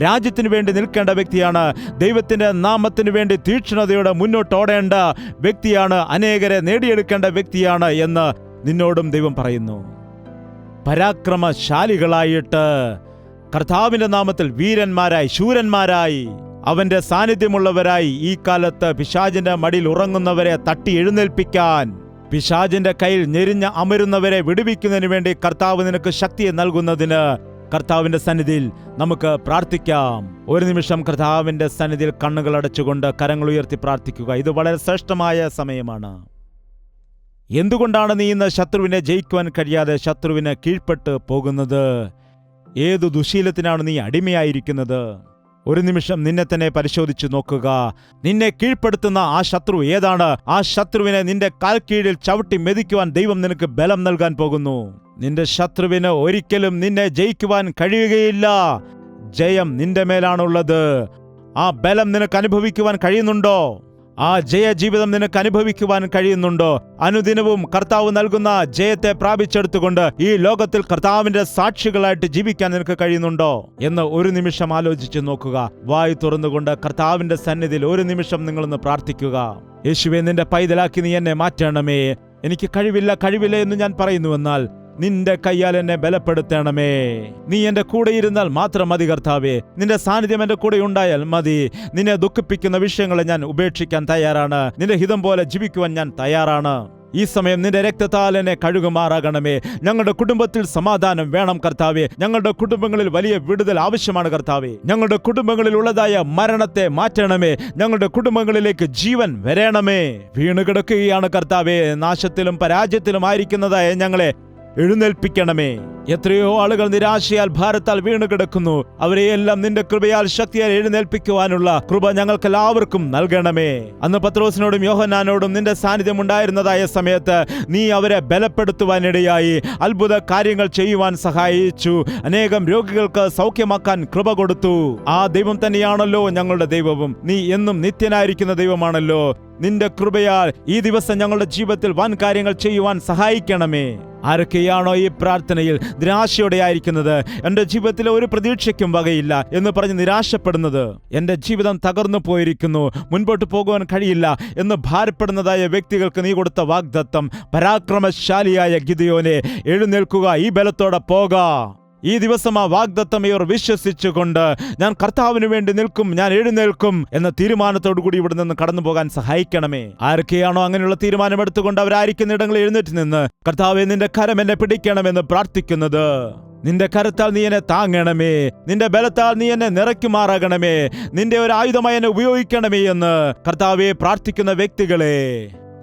രാജ്യത്തിന് വേണ്ടി നിൽക്കേണ്ട വ്യക്തിയാണ്. ദൈവത്തിന്റെ നാമത്തിനു വേണ്ടി തീക്ഷ്ണതയോടെ മുന്നോട്ടോടേണ്ട വ്യക്തിയാണ്. അനേകരെ നേടിയെടുക്കേണ്ട വ്യക്തിയാണ് എന്ന് നിന്നോടും ദൈവം പറയുന്നു. പരാക്രമശാലികളായിട്ട് കർത്താവിന്റെ നാമത്തിൽ വീരന്മാരായി, ശൂരന്മാരായി, അവന്റെ സാന്നിധ്യമുള്ളവരായി ഈ കാലത്ത് പിശാചിന്റെ മടിയിൽ ഉറങ്ങുന്നവരെ തട്ടി എഴുന്നേൽപ്പിക്കാൻ, പിശാചിന്റെ കയ്യിൽ ഞെരിഞ്ഞ് അമരുന്നവരെ വിടുവിക്കുന്നതിന് വേണ്ടി കർത്താവ് നിനക്ക് ശക്തിയെ നൽകുന്നതിന് കർത്താവിന്റെ സന്നിധിയിൽ നമുക്ക് പ്രാർത്ഥിക്കാം. ഒരു നിമിഷം കർത്താവിന്റെ സന്നിധിയിൽ കണ്ണുകൾ അടച്ചുകൊണ്ട് കരങ്ങൾ ഉയർത്തി പ്രാർത്ഥിക്കുക. ഇത് വളരെ ശ്രേഷ്ഠമായ സമയമാണ്. എന്തുകൊണ്ടാണ് നീ ഇന്ന് ശത്രുവിനെ ജയിക്കുവാൻ കഴിയാതെ ശത്രുവിന് കീഴ്പ്പെട്ട് പോകുന്നത്? ഏതു ദുശീലത്തിനാണ് നീ അടിമയായിരിക്കുന്നത്? ഒരു നിമിഷം നിന്നെ തന്നെ പരിശോധിച്ചു നോക്കുക. നിന്നെ കീഴ്പ്പെടുത്തുന്ന ആ ശത്രു ഏതാണ്? ആ ശത്രുവിനെ നിന്റെ കാൽ കീഴിൽ ചവിട്ടി മെതിക്കുവാൻ ദൈവം നിനക്ക് ബലം നൽകാൻ പോകുന്നു. നിന്റെ ശത്രുവിന് ഒരിക്കലും നിന്നെ ജയിക്കുവാൻ കഴിയുകയില്ല. ജയം നിന്റെ മേലാണുള്ളത്. ആ ബലം നിനക്ക് അനുഭവിക്കുവാൻ കഴിയുന്നുണ്ടോ? ആ ജയജീവിതം നിനക്ക് അനുഭവിക്കുവാൻ കഴിയുന്നുണ്ടോ? അനുദിനവും കർത്താവ് നൽകുന്ന ജയത്തെ പ്രാപിച്ചെടുത്തുകൊണ്ട് ഈ ലോകത്തിൽ കർത്താവിന്റെ സാക്ഷികളായിട്ട് ജീവിക്കാൻ നിനക്ക് കഴിയുന്നുണ്ടോ എന്ന് ഒരു നിമിഷം ആലോചിച്ച് നോക്കുക. വായു തുറന്നുകൊണ്ട് കർത്താവിന്റെ സന്നിധിയിൽ ഒരു നിമിഷം നിങ്ങളൊന്ന് പ്രാർത്ഥിക്കുക. യേശുവേ, നിന്റെ പൈതലാക്കി നീ എന്നെ മാറ്റണമേ. എനിക്ക് കഴിവില്ല എന്ന് ഞാൻ പറയുന്നുവെന്നാൽ നിന്റെ കയ്യാൽ എന്നെ ബലപ്പെടുത്തണമേ. നീ എന്റെ കൂടെ ഇരുന്നാൽ മാത്രം മതി കർത്താവേ. നിന്റെ സാന്നിധ്യം എന്റെ കൂടെ ഉണ്ടായാൽ മതി. നിന്നെ ദുഃഖിപ്പിക്കുന്ന വിഷയങ്ങളെ ഞാൻ ഉപേക്ഷിക്കാൻ തയ്യാറാണ്. നിന്റെ ഹിതം പോലെ ജീവിക്കുവാൻ ഞാൻ തയ്യാറാണ്. ഈ സമയം നിന്റെ രക്തത്താൽ എന്നെ കഴുകുമാറാകണമേ. ഞങ്ങളുടെ കുടുംബത്തിൽ സമാധാനം വേണം കർത്താവേ. ഞങ്ങളുടെ കുടുംബങ്ങളിൽ വലിയ വിടുതൽ ആവശ്യമാണ് കർത്താവേ. ഞങ്ങളുടെ കുടുംബങ്ങളിൽ ഉള്ളതായ മരണത്തെ മാറ്റണമേ. ഞങ്ങളുടെ കുടുംബങ്ങളിലേക്ക് ജീവൻ വരണമേ. വീണുകിടക്കുകയാണ് കർത്താവേ. നാശത്തിലും പരാജയത്തിലും ആയിരിക്കുന്നതായ ഞങ്ങളെ എഴുന്നേൽപ്പിക്കണമേ. എത്രയോ ആളുകൾ നിരാശയാൽ ഭാരത്താൽ വീണുകിടക്കുന്നു. അവരെയെല്ലാം നിന്റെ കൃപയാൽ ശക്തിയാൽ എഴുന്നേൽപ്പിക്കുവാനുള്ള കൃപ ഞങ്ങൾക്കെല്ലാവർക്കും നൽകണമേ. അന്ന് പത്രോസിനോടും യോഹന്നാനോടും നിന്റെ സാന്നിധ്യം ഉണ്ടായിരുന്നതായ സമയത്ത് നീ അവരെ ബലപ്പെടുത്തുവാനിടയായി. അത്ഭുത കാര്യങ്ങൾ ചെയ്യുവാൻ സഹായിച്ചു. അനേകം രോഗികൾക്ക് സൗഖ്യമാക്കാൻ കൃപ കൊടുത്തു. ആ ദൈവം തന്നെയാണല്ലോ ഞങ്ങളുടെ ദൈവവും. നീ എന്നും നിത്യനായിരിക്കുന്ന ദൈവമാണല്ലോ. നിന്റെ കൃപയാൽ ഈ ദിവസം ഞങ്ങളുടെ ജീവിതത്തിൽ വൻ കാര്യങ്ങൾ ചെയ്യുവാൻ സഹായിക്കണമേ. ആരൊക്കെയാണോ ഈ പ്രാർത്ഥനയിൽ നിരാശയോടെ ആയിരിക്കുന്നത്, എന്റെ ജീവിതത്തിൽ ഒരു പ്രതീക്ഷയ്ക്കും വകയില്ല എന്ന് പറഞ്ഞ് നിരാശപ്പെടുന്നത്, എന്റെ ജീവിതം തകർന്നു പോയിരിക്കുന്നു, മുൻപോട്ട് പോകുവാൻ കഴിയില്ല എന്ന് ഭാരപ്പെടുന്നതായ വ്യക്തികൾക്ക് നീ കൊടുത്ത വാഗ്ദത്തം, പരാക്രമശാലിയായ ഗിദെയോനെ, എഴുന്നേൽക്കുക, ഈ ബലത്തോടെ പോക. ഈ ദിവസം ആ വാഗ്ദത്തം ഇവർ വിശ്വസിച്ചുകൊണ്ട് ഞാൻ കർത്താവിന് വേണ്ടി നിൽക്കും, ഞാൻ എഴുന്നേൽക്കും എന്ന തീരുമാനത്തോടു കൂടി ഇവിടെ നിന്ന് കടന്നു പോകാൻ സഹായിക്കണമേ. ആരൊക്കെയാണോ അങ്ങനെയുള്ള തീരുമാനമെടുത്തുകൊണ്ട് അവരായിരിക്കുന്ന ഇടങ്ങളിൽ എഴുന്നേറ്റ് നിന്ന് കർത്താവേ നിന്റെ കരം എന്നെ പിടിക്കണമെന്ന് പ്രാർത്ഥിക്കുന്നത്, നിന്റെ കരത്താൽ നീ എന്നെ താങ്ങണമേ, നിന്റെ ബലത്താൽ നീ എന്നെ നിറയ്ക്കുമാറാകണമേ, നിന്റെ ഒരു ആയുധമായി എന്നെ ഉപയോഗിക്കണമേ എന്ന് കർത്താവെ പ്രാർത്ഥിക്കുന്ന വ്യക്തികളെ,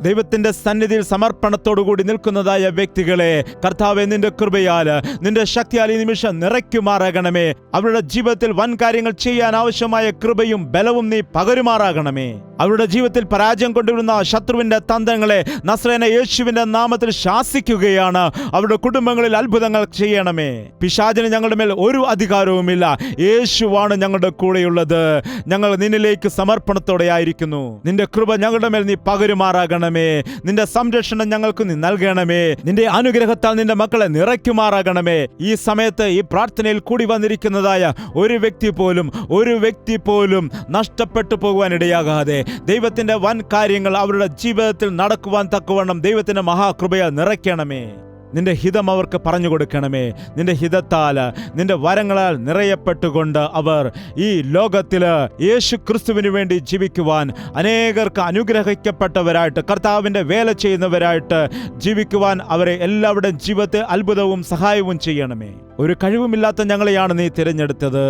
ദൈവത്തിന്റെ സന്നിധിയിൽ സമർപ്പണത്തോടുകൂടി നിൽക്കുന്നതായ വ്യക്തികളെ കർത്താവേ നിന്റെ കൃപയാൽ നിന്റെ ശക്തിയാൽ ഈ നിമിഷം നിറയ്ക്കുമാറാകണമേ. അവരുടെ ജീവിതത്തിൽ വൻ കാര്യങ്ങൾ ചെയ്യാൻ ആവശ്യമായ കൃപയും ബലവും നീ പകരുമാറാകണമേ. അവരുടെ ജീവിതത്തിൽ പരാജയം കൊണ്ടുവരുന്ന ശത്രുവിന്റെ തന്ത്രങ്ങളെ നസ്രേന യേശുവിന്റെ നാമത്തിൽ ശാസിക്കുകയാണ്. അവരുടെ കുടുംബങ്ങളിൽ അത്ഭുതങ്ങൾ ചെയ്യണമേ. പിശാചിന് ഞങ്ങളുടെ മേൽ ഒരു അധികാരവുമില്ല. യേശുവാണ് ഞങ്ങളുടെ കൂടെയുള്ളത്. ഞങ്ങൾ നിന്നിലേക്ക് സമർപ്പണത്തോടെ ആയിരിക്കുന്നു. നിന്റെ കൃപ ഞങ്ങളുടെ മേൽ നീ പകരുമാറാകണം. നിന്റെ സംരക്ഷണം ഞങ്ങൾക്ക് നീ നൽകണമേ. നിന്റെ അനുഗ്രഹത്താൽ നിന്റെ മക്കളെ നിറയ്ക്കുമാറാകണമേ. ഈ സമയത്ത് ഈ പ്രാർത്ഥനയിൽ കൂടി വന്നിരിക്കുന്നതായ ഒരു വ്യക്തി പോലും നഷ്ടപ്പെട്ടു പോകുവാൻ ഇടയാകാതെ ദൈവത്തിന്റെ വൻ കാര്യങ്ങൾ അവരുടെ ജീവിതത്തിൽ നടക്കുവാൻ തക്കവണ്ണം ദൈവത്തിന്റെ മഹാകൃപയെ നിറയ്ക്കണമേ. നിന്റെ ഹിതം അവർക്ക് പറഞ്ഞു കൊടുക്കണമേ. നിന്റെ ഹിതത്താൽ നിന്റെ വരങ്ങളാൽ നിറയപ്പെട്ടുകൊണ്ട് അവർ ഈ ലോകത്തില് യേശു ക്രിസ്തുവിന് വേണ്ടി ജീവിക്കുവാൻ, അനേകർക്ക് അനുഗ്രഹിക്കപ്പെട്ടവരായിട്ട് കർത്താവിന്റെ വേല ചെയ്യുന്നവരായിട്ട് ജീവിക്കുവാൻ അവരെ എല്ലാവരുടെയും ജീവിതത്തെ അത്ഭുതവും സഹായവും ചെയ്യണമേ. ഒരു കഴിവുമില്ലാത്ത ഞങ്ങളെയാണ് നീ തിരഞ്ഞെടുത്തത്.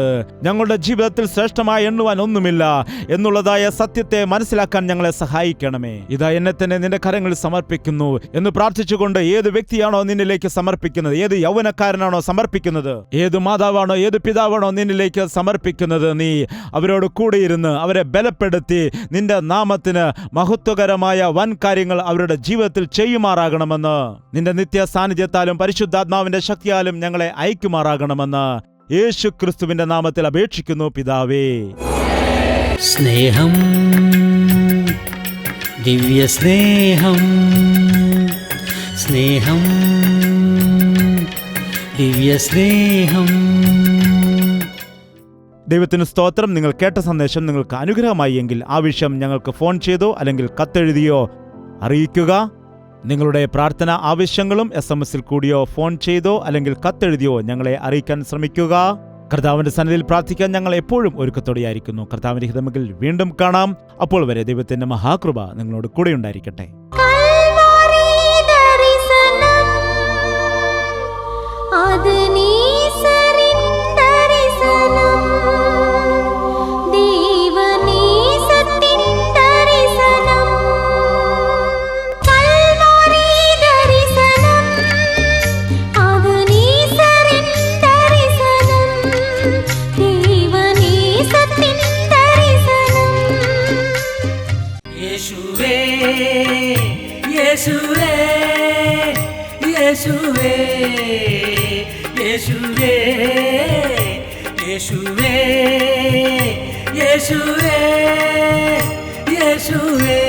ഞങ്ങളുടെ ജീവിതത്തിൽ ശ്രേഷ്ഠമായി എണ്ണുവാൻ ഒന്നുമില്ല എന്നുള്ളതായ സത്യത്തെ മനസ്സിലാക്കാൻ ഞങ്ങളെ സഹായിക്കണമേ. ഇതാ എന്നെ തന്നെ നിന്റെ കരങ്ങളിൽ സമർപ്പിക്കുന്നു എന്ന് പ്രാർത്ഥിച്ചുകൊണ്ട് ഏത് വ്യക്തിയാണോ നിന്നിലേക്ക് സമർപ്പിക്കുന്നത്, ഏത് യൗവനക്കാരനാണോ സമർപ്പിക്കുന്നത്, ഏത് മാതാവാണോ ഏത് പിതാവാണോ നിന്നിലേക്ക് സമർപ്പിക്കുന്നത്, നീ അവരോട് കൂടെയിരുന്ന് അവരെ ബലപ്പെടുത്തി നിന്റെ നാമത്തിന് മഹത്വകരമായ വൻ കാര്യങ്ങൾ അവരുടെ ജീവിതത്തിൽ ചെയ്യുമാറാകണമെന്ന് നിന്റെ നിത്യ സാന്നിധ്യത്താലും പരിശുദ്ധാത്മാവിന്റെ ശക്തിയാലും ഞങ്ങളെ അയക്കുമാറാകണമെന്ന് യേശു ക്രിസ്തുവിന്റെ നാമത്തിൽ അപേക്ഷിക്കുന്നു പിതാവേ. സ്നേഹം, ദിവ്യ സ്നേഹം, സ്നേഹം, ദിവ്യ സ്നേഹം. ദൈവത്തിന് സ്തോത്രം. നിങ്ങൾ കേട്ട സന്ദേശം നിങ്ങൾക്ക് അനുഗ്രഹമായി എങ്കിൽ ആ വിഷയം ഞങ്ങൾക്ക് ഫോൺ ചെയ്തോ അല്ലെങ്കിൽ കത്തെഴുതിയോ അറിയിക്കുക. നിങ്ങളുടെ പ്രാർത്ഥന ആവശ്യങ്ങളും SMS-ൽ കൂടിയോ ഫോൺ ചെയ്തോ അല്ലെങ്കിൽ കത്തെഴുതിയോ ഞങ്ങളെ അറിയിക്കാൻ ശ്രമിക്കുക. കർത്താവിന്റെ സന്നിധിയിൽ പ്രാർത്ഥിക്കാൻ ഞങ്ങൾ എപ്പോഴും ഒരുക്കത്തോടെയായിരിക്കുന്നു. കർത്താവിന്റെ ഹിതമെങ്കിൽ വീണ്ടും കാണാം. അപ്പോൾ വരെ ദൈവത്തിന്റെ മഹാകൃപ നിങ്ങളോട് കൂടെ ഉണ്ടായിരിക്കട്ടെ. സത്യം യേശുവേ യേശുവേ യേശുവേ യേശുവേ യേശുവേ യേശുവേ യേശുവേ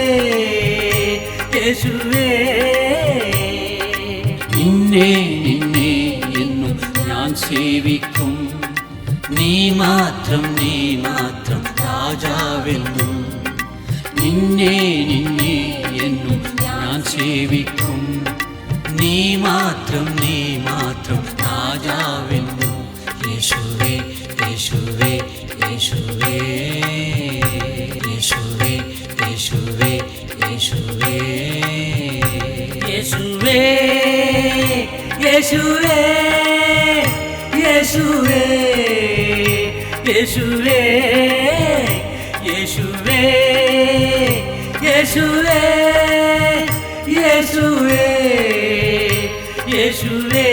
യേശുവേ നിന്നെ നിന്നെ എന്നും ഞാൻ സേവിക്കും നീ മാത്രം രാജാവെന്നും നിന്നെ നിന്നെ എന്നും ഞാൻ സേവിക്കും നീ മാത്രം രാജാവെന്നും യേശുവേ യേശുവേ യേശുവേ യേശുവേ യേശുവേ യേശുവേ യേശുവേ യേശുവേ യേശുവേ യേശുവേ യേശുവേ യേശുവേ യേശുവേ യേശുവേ